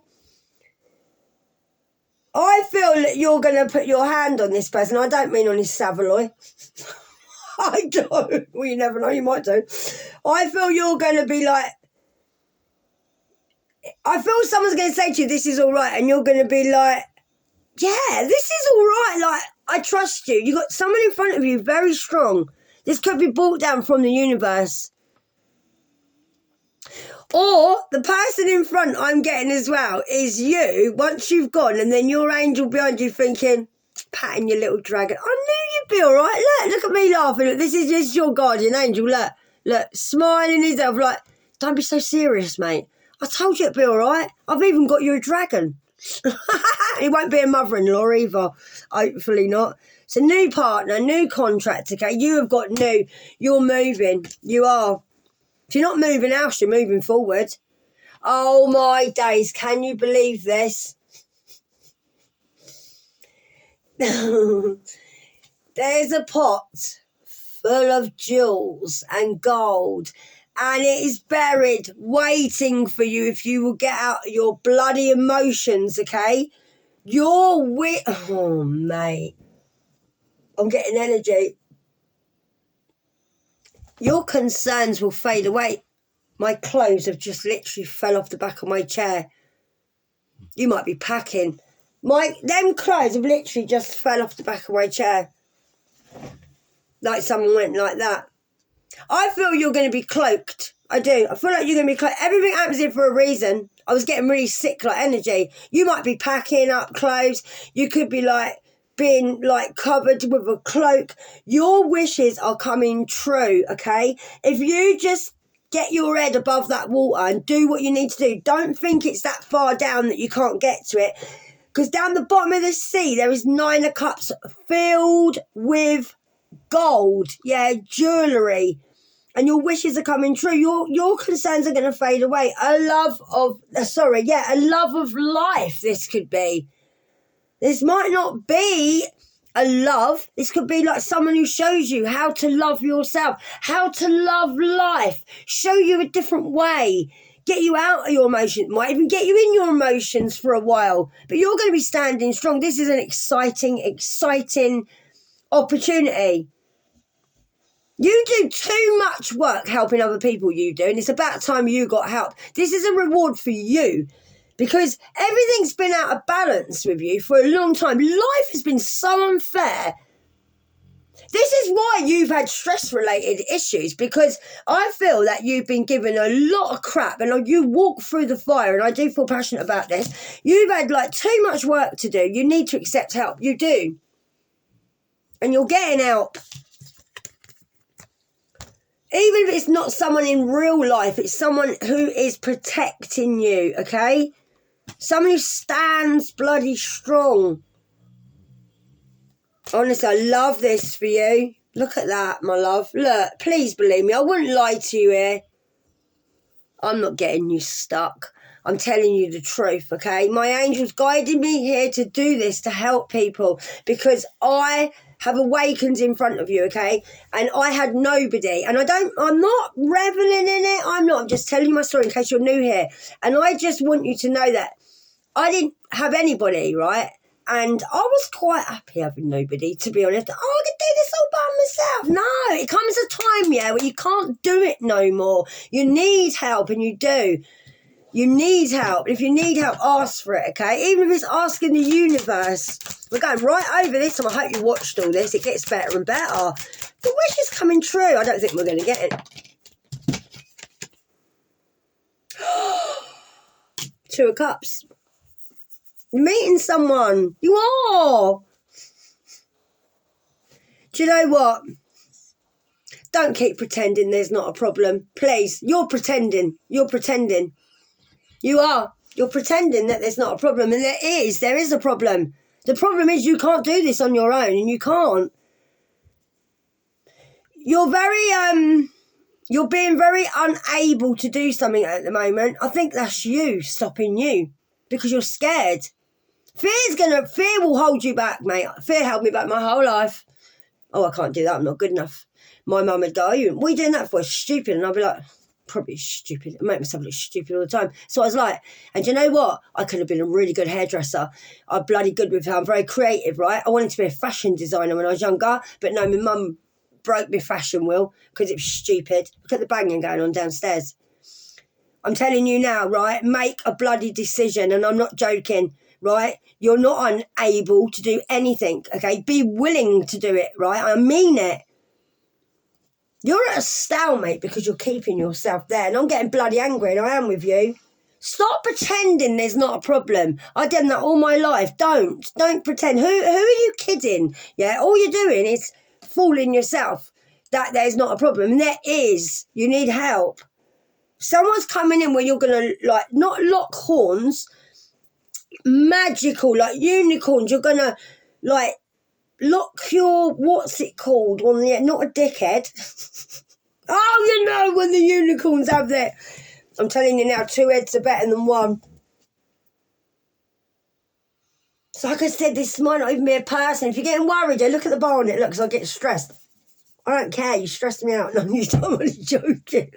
I feel that you're going to put your hand on this person. I don't mean on his Savaloy. I don't. Well, you never know. You might do. I feel you're going to be like, I feel someone's going to say to you, this is all right. And you're going to be like, yeah, this is all right. Like, I trust you. You got someone in front of you very strong. This could be brought down from the universe. Or the person in front I'm getting as well is you, once you've gone, and then your angel behind you thinking, patting your little dragon. I knew you'd be all right. Look at me laughing. Look, this is your guardian angel. Look, smiling himself like, don't be so serious, mate. I told you it'd be all right. I've even got you a dragon. He won't be a mother-in-law either. Hopefully not. It's a new partner, new contract, okay? You have got new. You're moving. You are. If you're not moving else, you're moving forward. Oh, my days. Can you believe this? There's a pot full of jewels and gold, and it is buried, waiting for you if you will get out your bloody emotions, okay? Oh, mate. I'm getting energy. Your concerns will fade away. My clothes have just literally fell off the back of my chair. You might be packing. Them clothes have literally just fell off the back of my chair. Like someone went like that. I feel you're going to be cloaked. I do. I feel like you're going to be cloaked. Everything happens here for a reason. I was getting really sick, like energy. You might be packing up clothes. You could be like being like covered with a cloak. Your wishes are coming true, okay? If you just get your head above that water and do what you need to do, don't think it's that far down that you can't get to it. Because down the bottom of the sea, there is 9 of cups filled with gold, jewellery. And your wishes are coming true. Your concerns are going to fade away. A love of life, this could be. This might not be a love. This could be like someone who shows you how to love yourself, how to love life, show you a different way, get you out of your emotions, might even get you in your emotions for a while. But you're going to be standing strong. This is an exciting opportunity. You do too much work helping other people, you do, and it's about time you got help. This is a reward for you because everything's been out of balance with you for a long time. Life has been so unfair. This is why you've had stress-related issues, because I feel that you've been given a lot of crap and you walk through the fire, and I do feel passionate about this. You've had like too much work to do. You need to accept help. You do. And you're getting help. Even if it's not someone in real life, it's someone who is protecting you, okay? Someone who stands bloody strong. Honestly, I love this for you. Look at that, my love. Look, please believe me. I wouldn't lie to you here. I'm not getting you stuck. I'm telling you the truth, okay? My angel's guiding me here to do this, to help people, because I have awakened in front of you, okay? And I had nobody. And I'm not reveling in it. I'm just telling you my story in case you're new here. And I just want you to know that I didn't have anybody, right? And I was quite happy having nobody, to be honest. Oh, I could do this all by myself. No, it comes a time, where you can't do it no more. You need help, and you do. You need help. If you need help, ask for it, okay? Even if it's asking the universe. We're going right over this, and I hope you watched all this. It gets better and better. The wish is coming true. I don't think we're going to get it. 2 of Cups. You're meeting someone. You are. Do you know what? Don't keep pretending there's not a problem. Please. You're pretending. You're pretending. You are. You're pretending that there's not a problem. And there is a problem. The problem is you can't do this on your own, and you can't. You're being very unable to do something at the moment. I think that's you stopping you because you're scared. Fear will hold you back, mate. Fear held me back my whole life. Oh, I can't do that. I'm not good enough. My mum would go, what are you doing that for? It's stupid. And I'd be like, probably stupid. I make myself look stupid all the time. So I was like, and you know what? I could have been a really good hairdresser. I'm bloody good with her. I'm very creative, right? I wanted to be a fashion designer when I was younger, but no, my mum broke my fashion wheel because it was stupid. Look at the banging going on downstairs. I'm telling you now, right? Make a bloody decision, and I'm not joking, right? You're not unable to do anything, okay? Be willing to do it, right? I mean it. You're at a stalemate because you're keeping yourself there, and I'm getting bloody angry, and I am with you. Stop pretending there's not a problem. I've done that all my life. Don't pretend. Who are you kidding? Yeah, all you're doing is fooling yourself that there's not a problem. And there is. You need help. Someone's coming in where you're going to, not lock horns, magical, like unicorns. You're going to, lock your, what's it called? Not a dickhead. Oh, when the unicorns have their... I'm telling you now, 2 heads are better than 1. So like I said, this might not even be a person. If you're getting worried, look at the bar on it. Look, because I get stressed. I don't care. You stress me out. No, I'm only joking.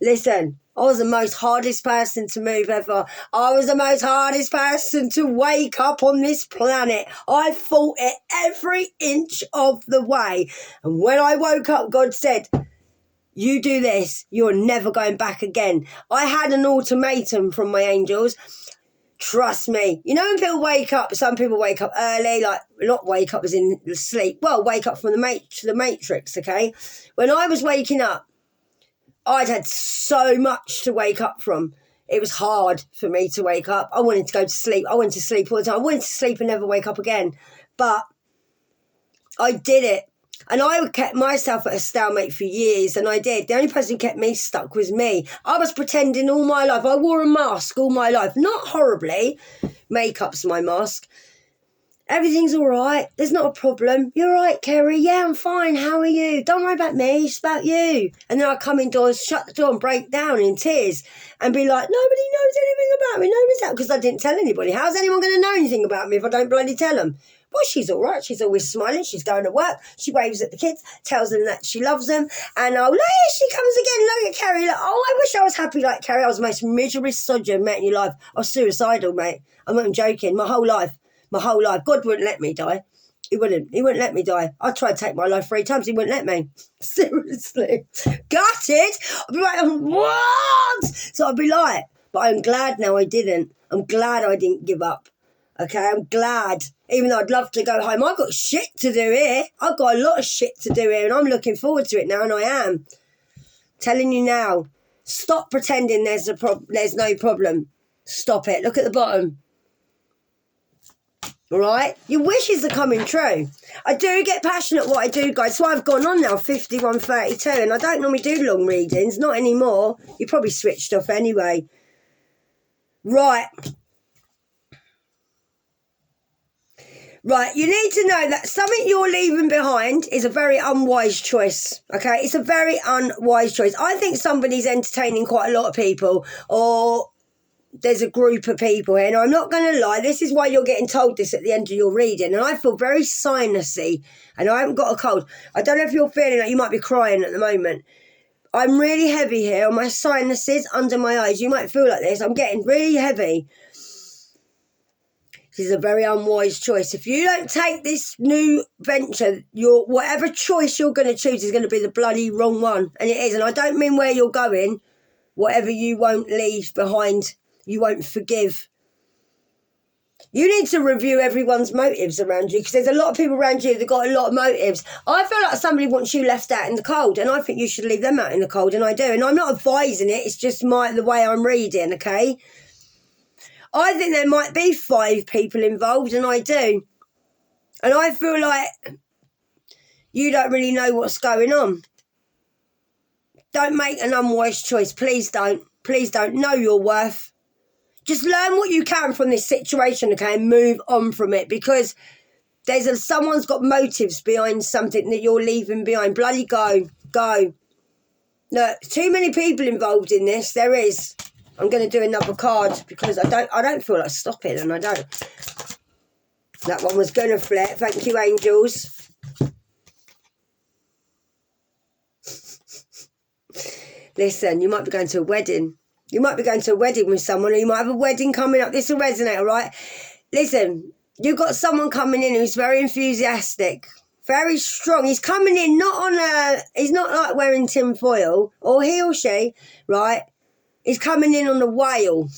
Listen, I was the most hardest person to move ever. I was the most hardest person to wake up on this planet. I fought it every inch of the way. And when I woke up, God said, you do this, you're never going back again. I had an ultimatum from my angels. Trust me. You know when people wake up, some people wake up early, like not wake up as in sleep. Well, wake up from the Matrix, okay? When I was waking up, I'd had so much to wake up from. It was hard for me to wake up. I wanted to go to sleep. I went to sleep all the time. I wanted to sleep and never wake up again. But I did it. And I kept myself at a stalemate for years, and I did. The only person who kept me stuck was me. I was pretending all my life. I wore a mask all my life. Not horribly. Makeup's my mask. Everything's all right. There's not a problem. You're all right, Kerry. Yeah, I'm fine. How are you? Don't worry about me. It's about you. And then I come indoors, shut the door and break down in tears and be like, nobody knows anything about me. Nobody's out, because I didn't tell anybody. How's anyone going to know anything about me if I don't bloody tell them? Well, she's all right. She's always smiling. She's going to work. She waves at the kids, tells them that she loves them. And here she comes again. Look at Kerry. Like, oh, I wish I was happy like Kerry. I was the most miserable sod you met in your life. I was suicidal, mate. I'm not even joking. My whole life. God wouldn't let me die. He wouldn't let me die. I tried to take my life 3 times. He wouldn't let me. Seriously. Gutted. I'd be like, what? So I'd be like, but I'm glad now I didn't. I'm glad I didn't give up. Okay, I'm glad. Even though I'd love to go home. I've got shit to do here. I've got a lot of shit to do here, and I'm looking forward to it now, and I am. Telling you now. Stop pretending there's no problem. Stop it. Look at the bottom. All right? Your wishes are coming true. I do get passionate what I do, guys. So I've gone on now, 51:32, and I don't normally do long readings. Not anymore. You probably switched off anyway. Right. Right, you need to know that something you're leaving behind is a very unwise choice, okay? It's a very unwise choice. I think somebody's entertaining quite a lot of people, or there's a group of people here. And I'm not going to lie, this is why you're getting told this at the end of your reading. And I feel very sinusy, and I haven't got a cold. I don't know if you're feeling like you might be crying at the moment. I'm really heavy here on my sinuses, under my eyes. You might feel like this. I'm getting really heavy. This is a very unwise choice. If you don't take this new venture, whatever choice you're going to choose is going to be the bloody wrong one. And it is. And I don't mean where you're going. Whatever you won't leave behind, you won't forgive. You need to review everyone's motives around you, because there's a lot of people around you that got a lot of motives. I feel like somebody wants you left out in the cold, and I think you should leave them out in the cold, and I do. And I'm not advising it. It's just the way I'm reading, okay? I think there might be 5 people involved, and I do. And I feel like you don't really know what's going on. Don't make an unwise choice. Please don't. Please don't. Know your worth. Just learn what you can from this situation, okay, and move on from it, because someone's got motives behind something that you're leaving behind. Bloody go. Look, too many people involved in this. There is. I'm going to do another card because I don't feel like stopping, and I don't. That one was going to flip. Thank you, angels. Listen, you might be going to a wedding. You might be going to a wedding with someone, or you might have a wedding coming up. This will resonate, all right? Listen, you've got someone coming in who's very enthusiastic, very strong. He's coming in he's not like wearing tin foil, or he or she, right? He's coming in on a whale,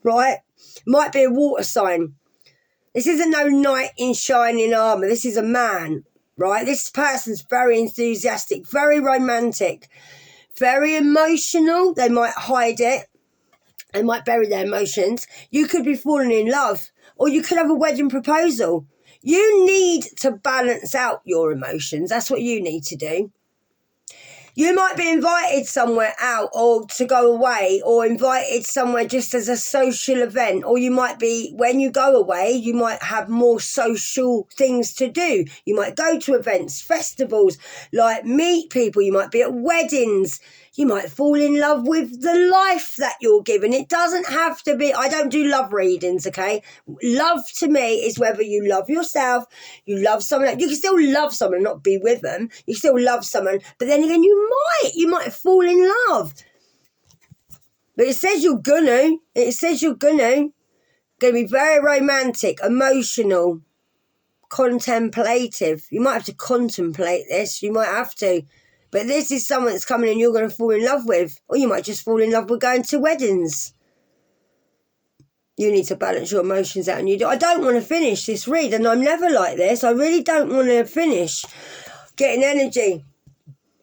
right? Might be a water sign. This isn't no knight in shining armour. This is a man, right? This person's very enthusiastic, very romantic, very emotional. They might hide it. They might bury their emotions. You could be falling in love, or you could have a wedding proposal. You need to balance out your emotions. That's what you need to do. You might be invited somewhere out, or to go away, or invited somewhere just as a social event. Or you might be, when you go away, you might have more social things to do. You might go to events, festivals, like meet people. You might be at weddings. You might fall in love with the life that you're given. It doesn't have to be, I don't do love readings, okay? Love to me is whether you love yourself, you love someone. You can still love someone and not be with them. You still love someone, but then again, you might fall in love. But it says you're gonna. It says you're gonna be very romantic, emotional, contemplative. You might have to contemplate this. You might have to. But this is someone that's coming and you're going to fall in love with. Or you might just fall in love with going to weddings. You need to balance your emotions out. And you do. I don't want to finish this read. And I'm never like this. I really don't want to finish getting energy.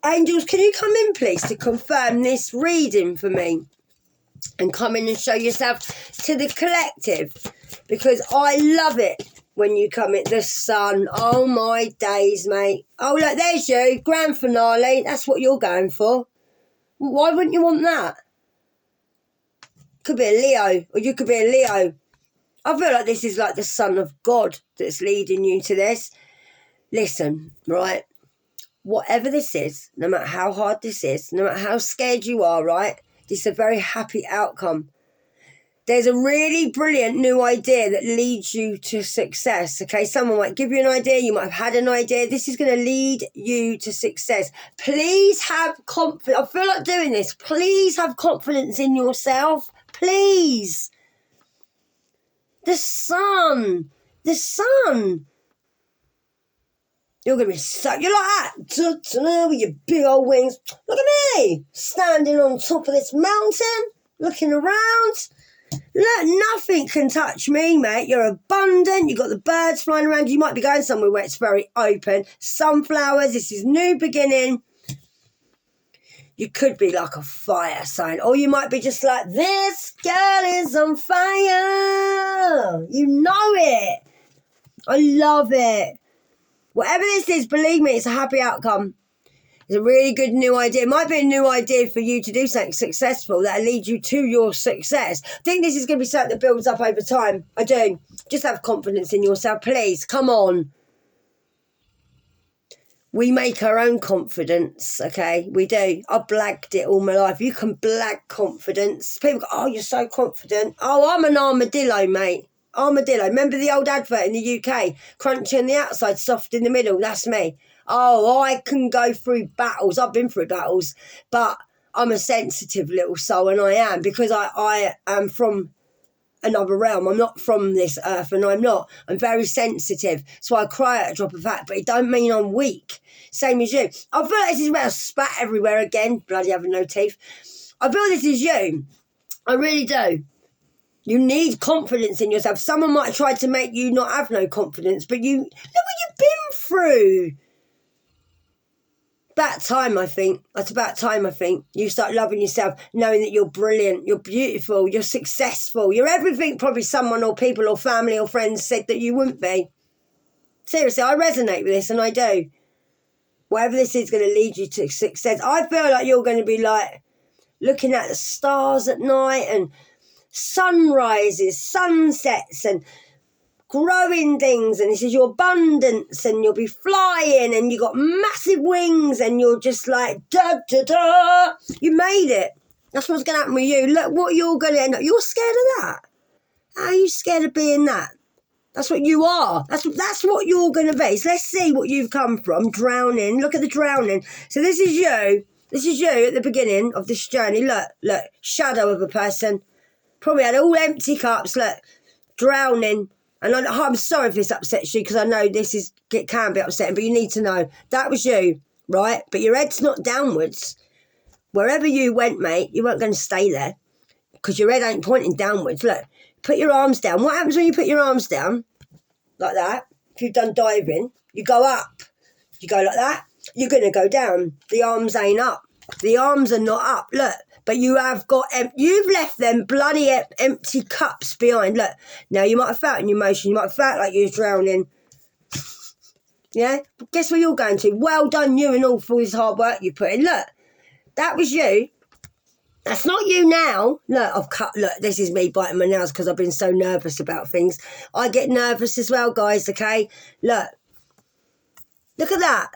Angels, can you come in, please, to confirm this reading for me? And come in and show yourself to the collective. Because I love it. When you come in, the sun, oh my days, mate. Oh, look, there's you, grand finale. That's what you're going for. Why wouldn't you want that? Could be a Leo, or you could be a Leo. I feel like this is like the Son of God that's leading you to this. Listen, right? Whatever this is, no matter how hard this is, no matter how scared you are, right? This is a very happy outcome. There's a really brilliant new idea that leads you to success, okay? Someone might give you an idea. You might have had an idea. This is going to lead you to success. Please have confidence. I feel like doing this. Please have confidence in yourself. Please. The sun. The sun. You're going to be so... You're like that. With your big old wings. Look at me. Standing on top of this mountain. Looking around. Look, nothing can touch me, mate. You're abundant. You've got the birds flying around. You might be going somewhere where it's very open. Sunflowers. This is new beginning. You could be like a fire sign. Or you might be just like, this girl is on fire. You know it. I love it. Whatever this is, believe me, it's a happy outcome. It's a really good new idea. It might be a new idea for you to do something successful that'll lead you to your success. I think this is going to be something that builds up over time. I do. Just have confidence in yourself, please. Come on. We make our own confidence, okay? We do. I've blagged it all my life. You can blag confidence. People go, oh, you're so confident. Oh, I'm an armadillo, mate. Armadillo. Remember the old advert in the UK? Crunchy on the outside, soft in the middle. That's me. Oh, I can go through battles. I've been through battles, but I'm a sensitive little soul, and I am, because I am from another realm. I'm not from this earth, and I'm not. I'm very sensitive, so I cry at a drop of a hat, but it don't mean I'm weak. Same as you. I feel like this is where I spat everywhere again, bloody having no teeth. I feel this is you. I really do. You need confidence in yourself. Someone might try to make you not have no confidence, but you look what you've been through. About time, I think. That's about time, I think. You start loving yourself, knowing that you're brilliant, you're beautiful, you're successful, you're everything probably someone or people or family or friends said that you wouldn't be. Seriously, I resonate with this, and I do. Whatever this is going to lead you to success. I feel like you're going to be like looking at the stars at night and sunrises, sunsets and growing things, and this is your abundance, and you'll be flying, and you got massive wings, and you're just like da da da. You made it. That's what's going to happen with you. Look what you're going to end up. You're scared of that. How are you scared of being that? That's what you are. That's what you're going to be. So let's see what you've come from. Drowning. Look at the drowning. So this is you. This is you at the beginning of this journey. Look. Shadow of a person. Probably had all empty cups. Look. Drowning. And I'm sorry if this upsets you, because I know it can be upsetting, but you need to know that was you, right? But your head's not downwards. Wherever you went, mate, you weren't going to stay there, because your head ain't pointing downwards. Look, put your arms down. What happens when you put your arms down? Like that. If you've done diving, you go up. You go like that, you're going to go down. The arms ain't up. The arms are not up. Look. But you have you've left them bloody empty cups behind. Look, now you might have felt an emotion. You might have felt like you was drowning. Yeah? But guess where you're going to? Well done, you and all, for this hard work you put in. Look, that was you. That's not you now. Look, look, this is me biting my nails because I've been so nervous about things. I get nervous as well, guys, okay? Look at that.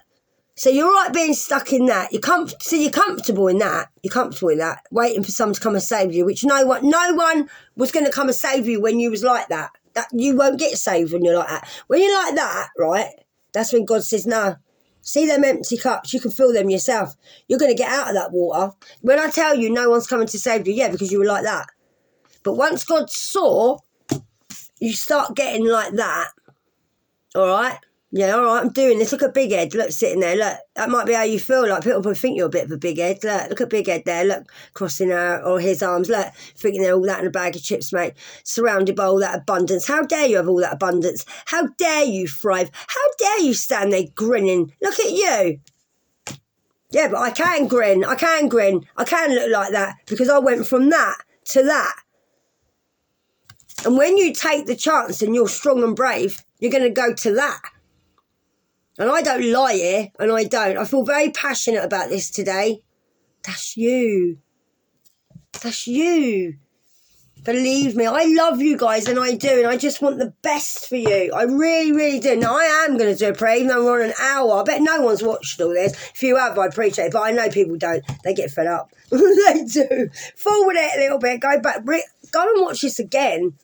So you're all right being stuck in that. You're comfortable in that. You're comfortable in that, waiting for someone to come and save you, which no one was going to come and save you when you was like that. That you won't get saved when you're like that. When you're like that, right, that's when God says, no. See them empty cups, you can fill them yourself. You're going to get out of that water. When I tell you no one's coming to save you, yeah, because you were like that. But once God saw, you start getting like that, all right? Yeah, all right, I'm doing this. Look at Big Ed. Look, sitting there. Look, that might be how you feel. Like, people probably think you're a bit of a big head. Look at Big Ed there. Look, crossing her or his arms. Look, thinking they're all that in a bag of chips, mate. Surrounded by all that abundance. How dare you have all that abundance? How dare you thrive? How dare you stand there grinning? Look at you. Yeah, but I can grin. I can grin. I can look like that because I went from that to that. And when you take the chance and you're strong and brave, you're going to go to that. And I don't lie here, and I don't. I feel very passionate about this today. That's you. That's you. Believe me, I love you guys, and I do, and I just want the best for you. I really, really do. Now, I am going to do a prayer, even though we're on an hour. I bet no one's watched all this. If you have, I appreciate it, but I know people don't. They get fed up. They do. Forward it a little bit. Go back. Go and watch this again.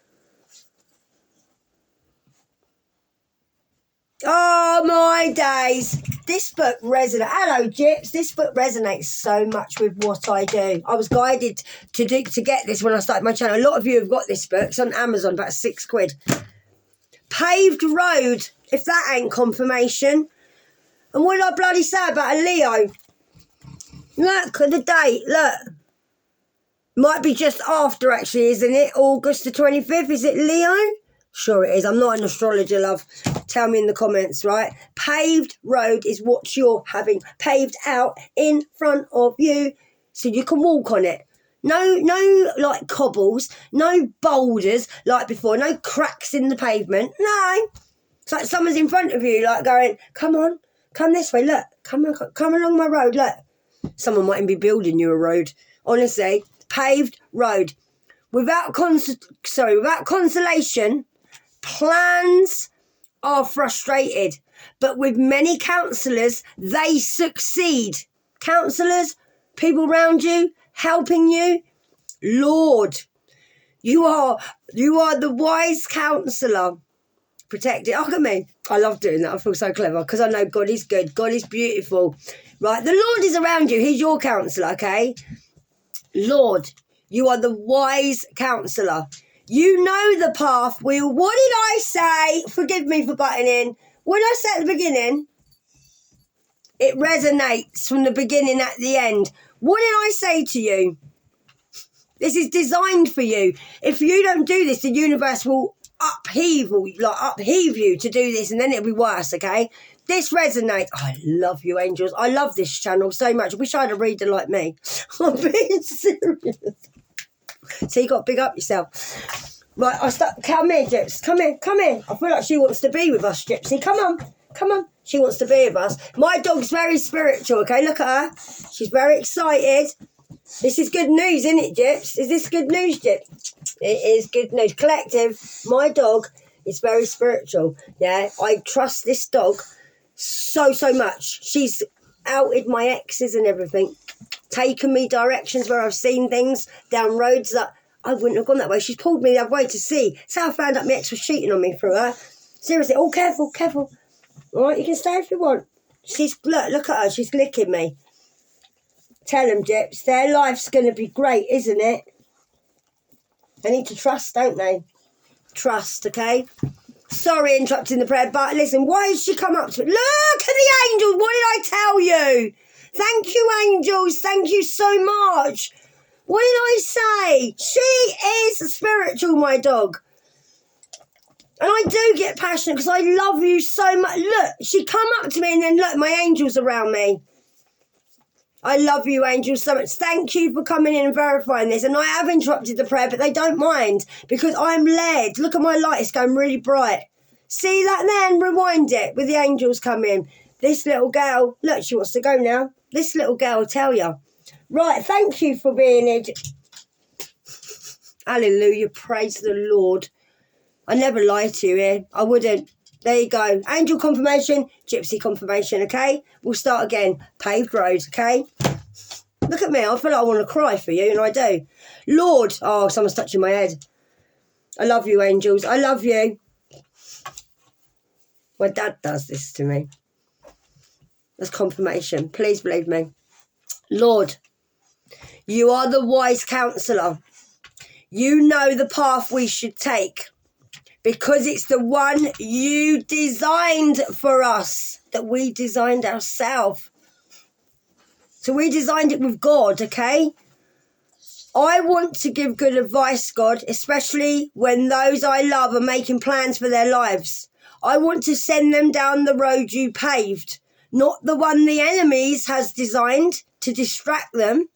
Oh, my days. This book resonates. Hello, Jips. This book resonates so much with what I do. I was guided to get this when I started my channel. A lot of you have got this book. It's on Amazon, about £6. Paved Road, if that ain't confirmation. And what did I bloody say about a Leo? Look at the date. Look. Might be just after, actually, isn't it? August the 25th. Is it Leo? Sure it is. I'm not an astrologer, love. Tell me in the comments, right? Paved road is what you're having paved out in front of you so you can walk on it. No, like cobbles, no boulders like before, no cracks in the pavement. No. It's like someone's in front of you, like going, come on, come this way, look, come along my road, look. Someone might even be building you a road. Honestly, paved road. Without consolation, plans are frustrated, but with many counsellors, they succeed. Counsellors, people around you, helping you. Lord, you are the wise counsellor. Protect it. Look at me. I love doing that. I feel so clever because I know God is good. God is beautiful. Right, the Lord is around you. He's your counsellor, okay? Lord, you are the wise counsellor. You know the path. What did I say? Forgive me for butting in. What did I say at the beginning? It resonates from the beginning at the end. What did I say to you? This is designed for you. If you don't do this, the universe will upheave you to do this, and then it'll be worse, okay? This resonates. I love you, angels. I love this channel so much. I wish I had a reader like me. I'm being serious. So you got to big up yourself. Right, come here, Gypsy. Come here. I feel like she wants to be with us, Gypsy. Come on. She wants to be with us. My dog's very spiritual, okay? Look at her. She's very excited. This is good news, isn't it, Gyps? Is this good news, Gyps? It is good news. Collective, my dog is very spiritual, yeah? I trust this dog so much. She's outed my exes and everything. Taken me directions where I've seen things down roads that I wouldn't have gone that way. She's pulled me the other way to see. That's how I found out my ex was cheating on me through her. Seriously, oh, careful. All right, you can stay if you want. Look at her. She's licking me. Tell them, Gyps, their life's going to be great, isn't it? They need to trust, don't they? Trust, okay? Sorry interrupting the prayer, but listen, why has she come up to me? Look at the angels. What did I tell you? Thank you, angels. Thank you so much. What did I say? She is spiritual, my dog. And I do get passionate because I love you so much. Look, she come up to me and then look, my angels around me. I love you, angels, so much. Thank you for coming in and verifying this. And I have interrupted the prayer, but they don't mind because I'm led. Look at my light. It's going really bright. See that then? Rewind it with the angels coming. This little girl, look, she wants to go now. This little girl will tell you. Right, thank you for being here. Hallelujah, praise the Lord. I never lie to you here. I wouldn't. There you go. Angel confirmation, gypsy confirmation, okay? We'll start again. Paved roads, okay? Look at me. I feel like I want to cry for you, and I do. Lord. Oh, someone's touching my head. I love you, angels. I love you. My dad does this to me. That's confirmation. Please believe me. Lord, you are the wise counselor. You know the path we should take because it's the one you designed for us, that we designed ourselves. So we designed it with God, okay? I want to give good advice, God, especially when those I love are making plans for their lives. I want to send them down the road you paved, not the one the enemies has designed to distract them.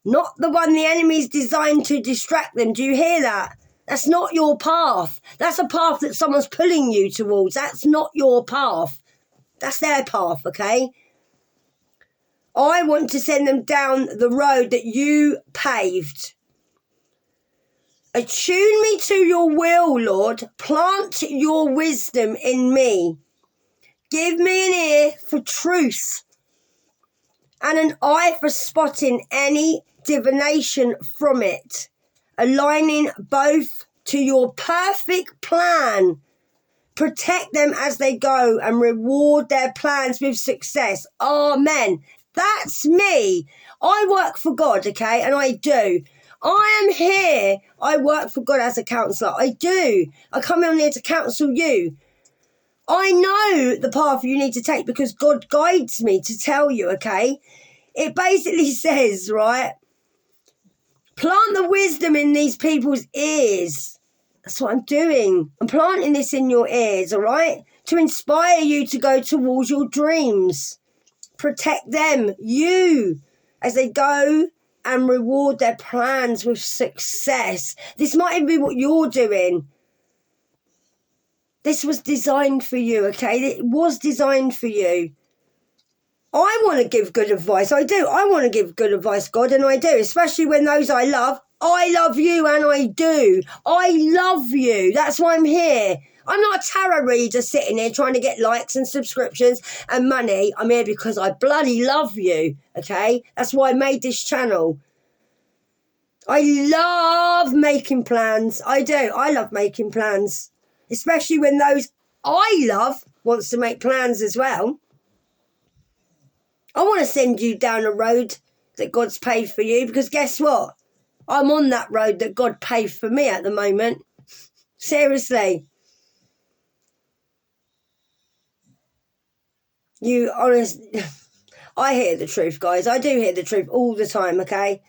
Not the one the enemy's designed to distract them. Do you hear that? That's not your path. That's a path that someone's pulling you towards. That's not your path. That's their path, okay? I want to send them down the road that you paved. Attune me to your will, Lord. Plant your wisdom in me. Give me an ear for truth and an eye for spotting any divination from it, aligning both to your perfect plan. Protect them as they go and reward their plans with success. Amen. That's me. I work for God, okay? And I do. I am here. I work for God as a counsellor. I do. I come on here to counsel you. I know the path you need to take because God guides me to tell you, okay? It basically says, right, plant the wisdom in these people's ears. That's what I'm doing. I'm planting this in your ears, all right? To inspire you to go towards your dreams. Protect them, you, as they go and reward their plans with success. This might even be what you're doing. This was designed for you, okay? It was designed for you. I want to give good advice. I do. I want to give good advice, God, and I do, especially when those I love you, and I do. I love you. That's why I'm here. I'm not a tarot reader sitting here trying to get likes and subscriptions and money. I'm here because I bloody love you, okay? That's why I made this channel. I love making plans. I do. I love making plans, especially when those I love wants to make plans as well. I want to send you down a road that God's paved for you because guess what? I'm on that road that God paved for me at the moment. Seriously. I hear the truth, guys. I do hear the truth all the time, okay?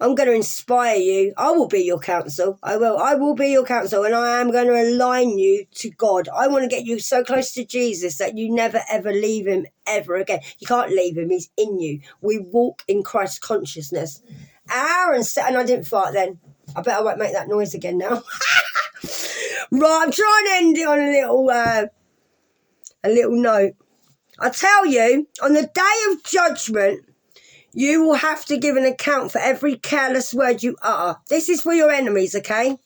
I'm going to inspire you. I will be your counsel. I will be your counsel, and I am going to align you to God. I want to get you so close to Jesus that you never, ever leave him ever again. You can't leave him. He's in you. We walk in Christ's consciousness. And I didn't fart then. I bet I won't make that noise again now. Right, I'm trying to end it on a little note. I tell you, on the day of judgment, you will have to give an account for every careless word you utter. This is for your enemies, okay?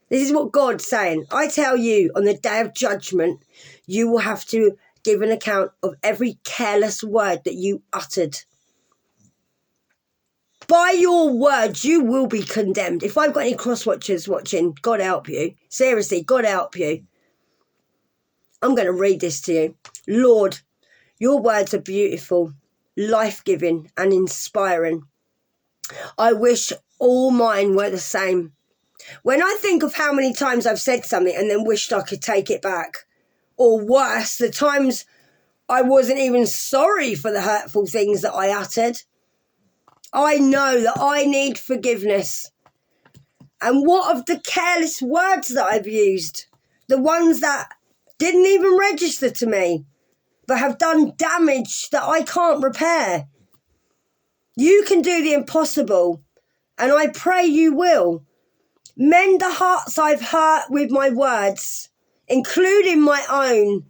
This is what God's saying. I tell you, on the day of judgment, you will have to give an account of every careless word that you uttered. By your words, you will be condemned. If I've got any cross-watchers watching, God help you. Seriously, God help you. I'm going to read this to you. Lord, your words are beautiful, life-giving and inspiring. I wish all mine were the same. When I think of how many times I've said something and then wished I could take it back, or worse, the times I wasn't even sorry for the hurtful things that I uttered, I know that I need forgiveness. And what of the careless words that I've used? The ones that didn't even register to me, but have done damage that I can't repair. You can do the impossible, and I pray you will. Mend the hearts I've hurt with my words, including my own.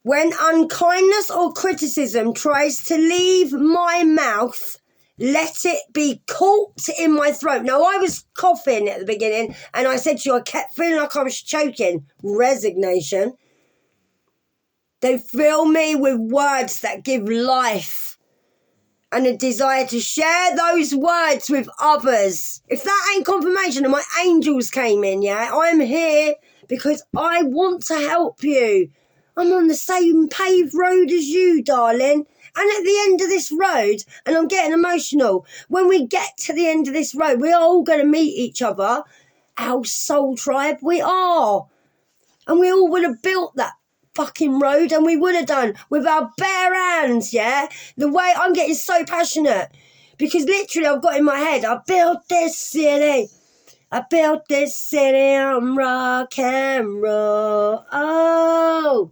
When unkindness or criticism tries to leave my mouth, Let it be caught in my throat. Now, I was coughing at the beginning, and I said to you, I kept feeling like I was choking. Resignation. They fill me with words that give life and a desire to share those words with others. If that ain't confirmation, and my angels came in, yeah, I'm here because I want to help you. I'm on the same paved road as you, darling. And at the end of this road, and I'm getting emotional, when we get to the end of this road, we're all going to meet each other. Our soul tribe, we are. And we all would have built that fucking road, and we would have done with our bare hands, yeah? The way I'm getting so passionate, because literally I've got in my head, I built this city. I built this city on rock and roll. Oh,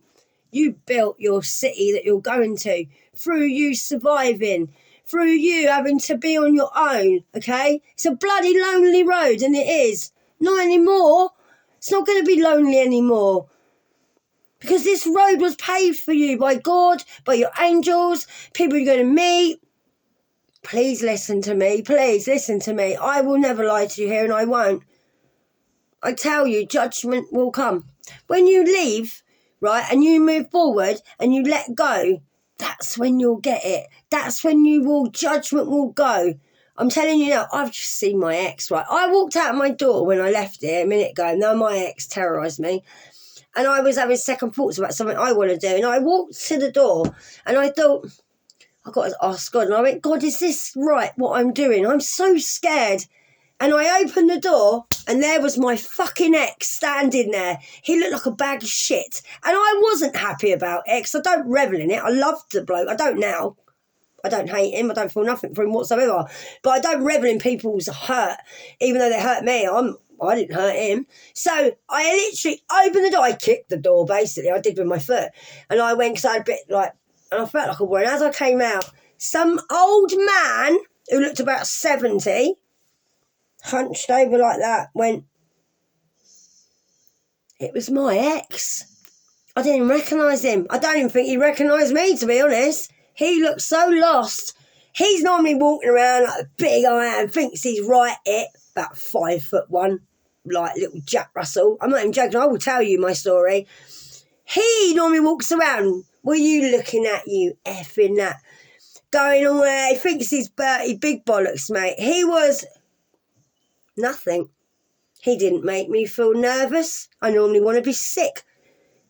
you built your city that you're going to through you surviving, through you having to be on your own, okay? It's a bloody lonely road, and it is. Not anymore. It's not going to be lonely anymore. Because this road was paved for you by God, by your angels, people you're going to meet. Please listen to me. Please listen to me. I will never lie to you here, and I won't. I tell you, judgment will come. When you leave, right, and you move forward and you let go, that's when you'll get it. That's when judgment will go. I'm telling you now, I've just seen my ex, right? I walked out of my door when I left it a minute ago. Now my ex terrorised me. And I was having second thoughts about something I want to do. And I walked to the door and I thought, I've got to ask God. And I went, God, is this right, what I'm doing? I'm so scared. And I opened the door and there was my fucking ex standing there. He looked like a bag of shit. And I wasn't happy about it because I don't revel in it. I loved the bloke. I don't now. I don't hate him. I don't feel nothing for him whatsoever. But I don't revel in people's hurt. Even though they hurt me, I didn't hurt him. So I literally opened the door. I kicked the door, basically. I did with my foot. And I went because I had a bit like, and I felt like a warrior. And as I came out, some old man who looked about 70, hunched over like that, went, it was my ex. I didn't even recognise him. I don't even think he recognised me, to be honest. He looked so lost. He's normally walking around like a big iron, thinks he's right it, about 5'1", like little Jack Russell. I'm not even joking, I will tell you my story. He normally walks around, what are you looking at, you effing that? Going away, thinks he's Bertie Big Bollocks, mate. He was nothing. He didn't make me feel nervous. I normally want to be sick.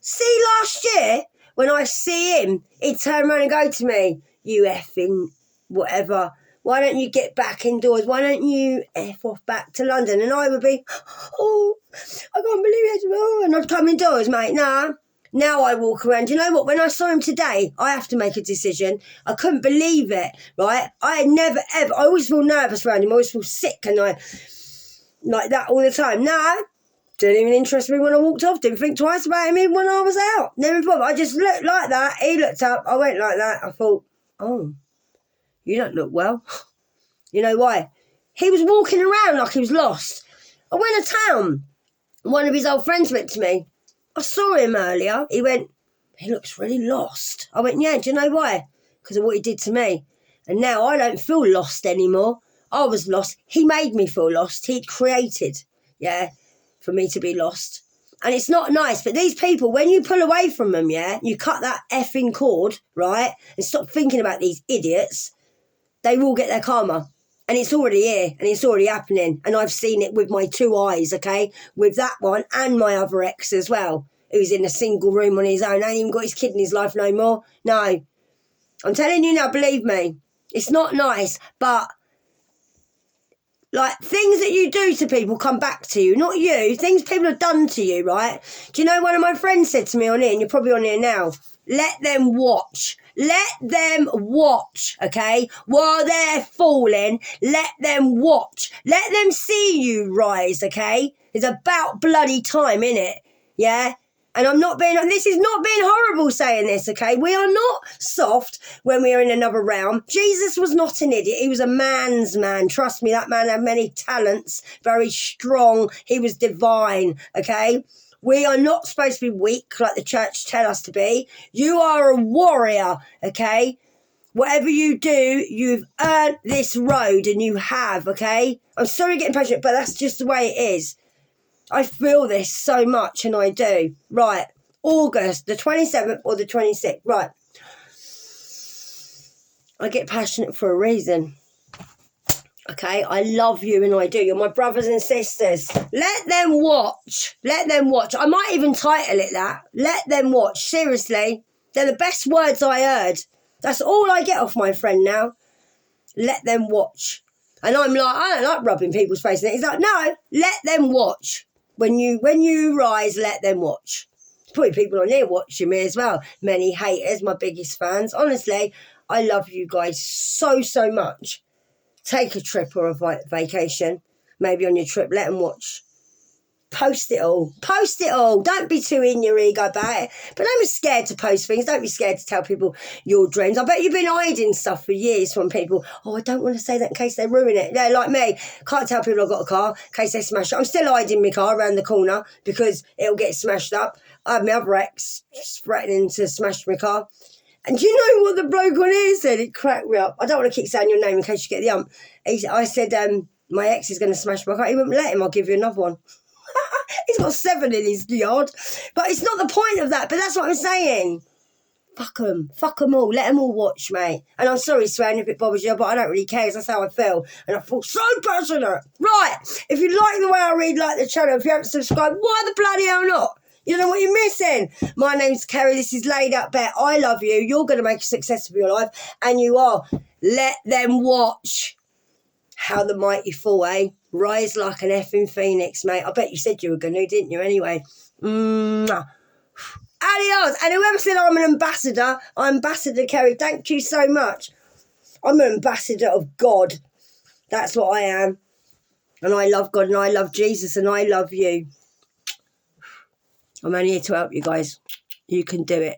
See, last year, when I see him, he'd turn around and go to me, you effing whatever, why don't you get back indoors? Why don't you F off back to London? And I would be, oh, I can't believe it. Oh, and I'd come indoors, mate. Nah. Now I walk around. You know what? When I saw him today, I have to make a decision. I couldn't believe it, right? I had never, ever, I always feel nervous around him. I always feel sick and like that all the time. Nah. Didn't even interest me when I walked off. Didn't think twice about him even when I was out. Never bothered. I just looked like that. He looked up. I went like that. I thought, oh, you don't look well. You know why? He was walking around like he was lost. I went to town. One of his old friends went to me. I saw him earlier. He went, he looks really lost. I went, yeah, do you know why? Because of what he did to me. And now I don't feel lost anymore. I was lost. He made me feel lost. He'd created, yeah, for me to be lost. And it's not nice, but these people, when you pull away from them, yeah, you cut that effing cord, right, and stop thinking about these idiots, they will get their karma. And it's already here, and it's already happening. And I've seen it with my 2 eyes, okay, with that one and my other ex as well, who's in a single room on his own, ain't even got his kid in his life no more. No. I'm telling you now, believe me, it's not nice, but like, things that you do to people come back to you, not you. Things people have done to you, right? Do you know one of my friends said to me on here, and you're probably on here now, let them watch. Let them watch, okay? While they're falling, let them watch. Let them see you rise, okay? It's about bloody time, innit? Yeah? And this is not being horrible saying this, okay? We are not soft when we are in another realm. Jesus was not an idiot. He was a man's man. Trust me, that man had many talents, very strong. He was divine, okay? We are not supposed to be weak like the church tell us to be. You are a warrior, okay? Whatever you do, you've earned this road, and you have, okay? I'm sorry getting passionate, but that's just the way it is. I feel this so much, and I do. Right, August, the 27th or the 26th. Right. I get passionate for a reason. Okay, I love you, and I do. You're my brothers and sisters. Let them watch. Let them watch. I might even title it that. Let them watch. Seriously. They're the best words I heard. That's all I get off my friend now. Let them watch. And I'm like, I don't like rubbing people's faces. He's like, no, let them watch. When you rise, let them watch. There's probably people on here watching me as well. Many haters, my biggest fans. Honestly, I love you guys so, so much. Take a trip or a vacation. Maybe on your trip, let them watch. Post it all. Post it all. Don't be too in your ego about it. But don't be scared to post things. Don't be scared to tell people your dreams. I bet you've been hiding stuff for years from people. Oh, I don't want to say that in case they ruin it. Yeah, like me. Can't tell people I've got a car in case they smash it. I'm still hiding my car around the corner because it'll get smashed up. I have my other ex threatening to smash my car. And do you know what the bloke on here said? It cracked me up. I don't want to keep saying your name in case you get the ump. I said, my ex is going to smash my car. He wouldn't let him. I'll give you another one. He's got 7 in his yard. But it's not the point of that. But that's what I'm saying. Fuck them. Fuck them all. Let them all watch, mate. And I'm sorry, Swan, if it bothers you, but I don't really care because that's how I feel. And I feel so passionate. Right. If you like the way I read, like the channel. If you haven't subscribed, why the bloody hell not? You know what you're missing. My name's Kerry. This is Laid Out Bet. I love you. You're going to make a success of your life. And you are. Let them watch. How the mighty fall, eh? Rise like an effing phoenix, mate. I bet you said you were going to, didn't you? Anyway. Adios. And whoever said I'm an ambassador, I'm Ambassador Kerry. Thank you so much. I'm an ambassador of God. That's what I am. And I love God and I love Jesus and I love you. I'm only here to help you guys. You can do it.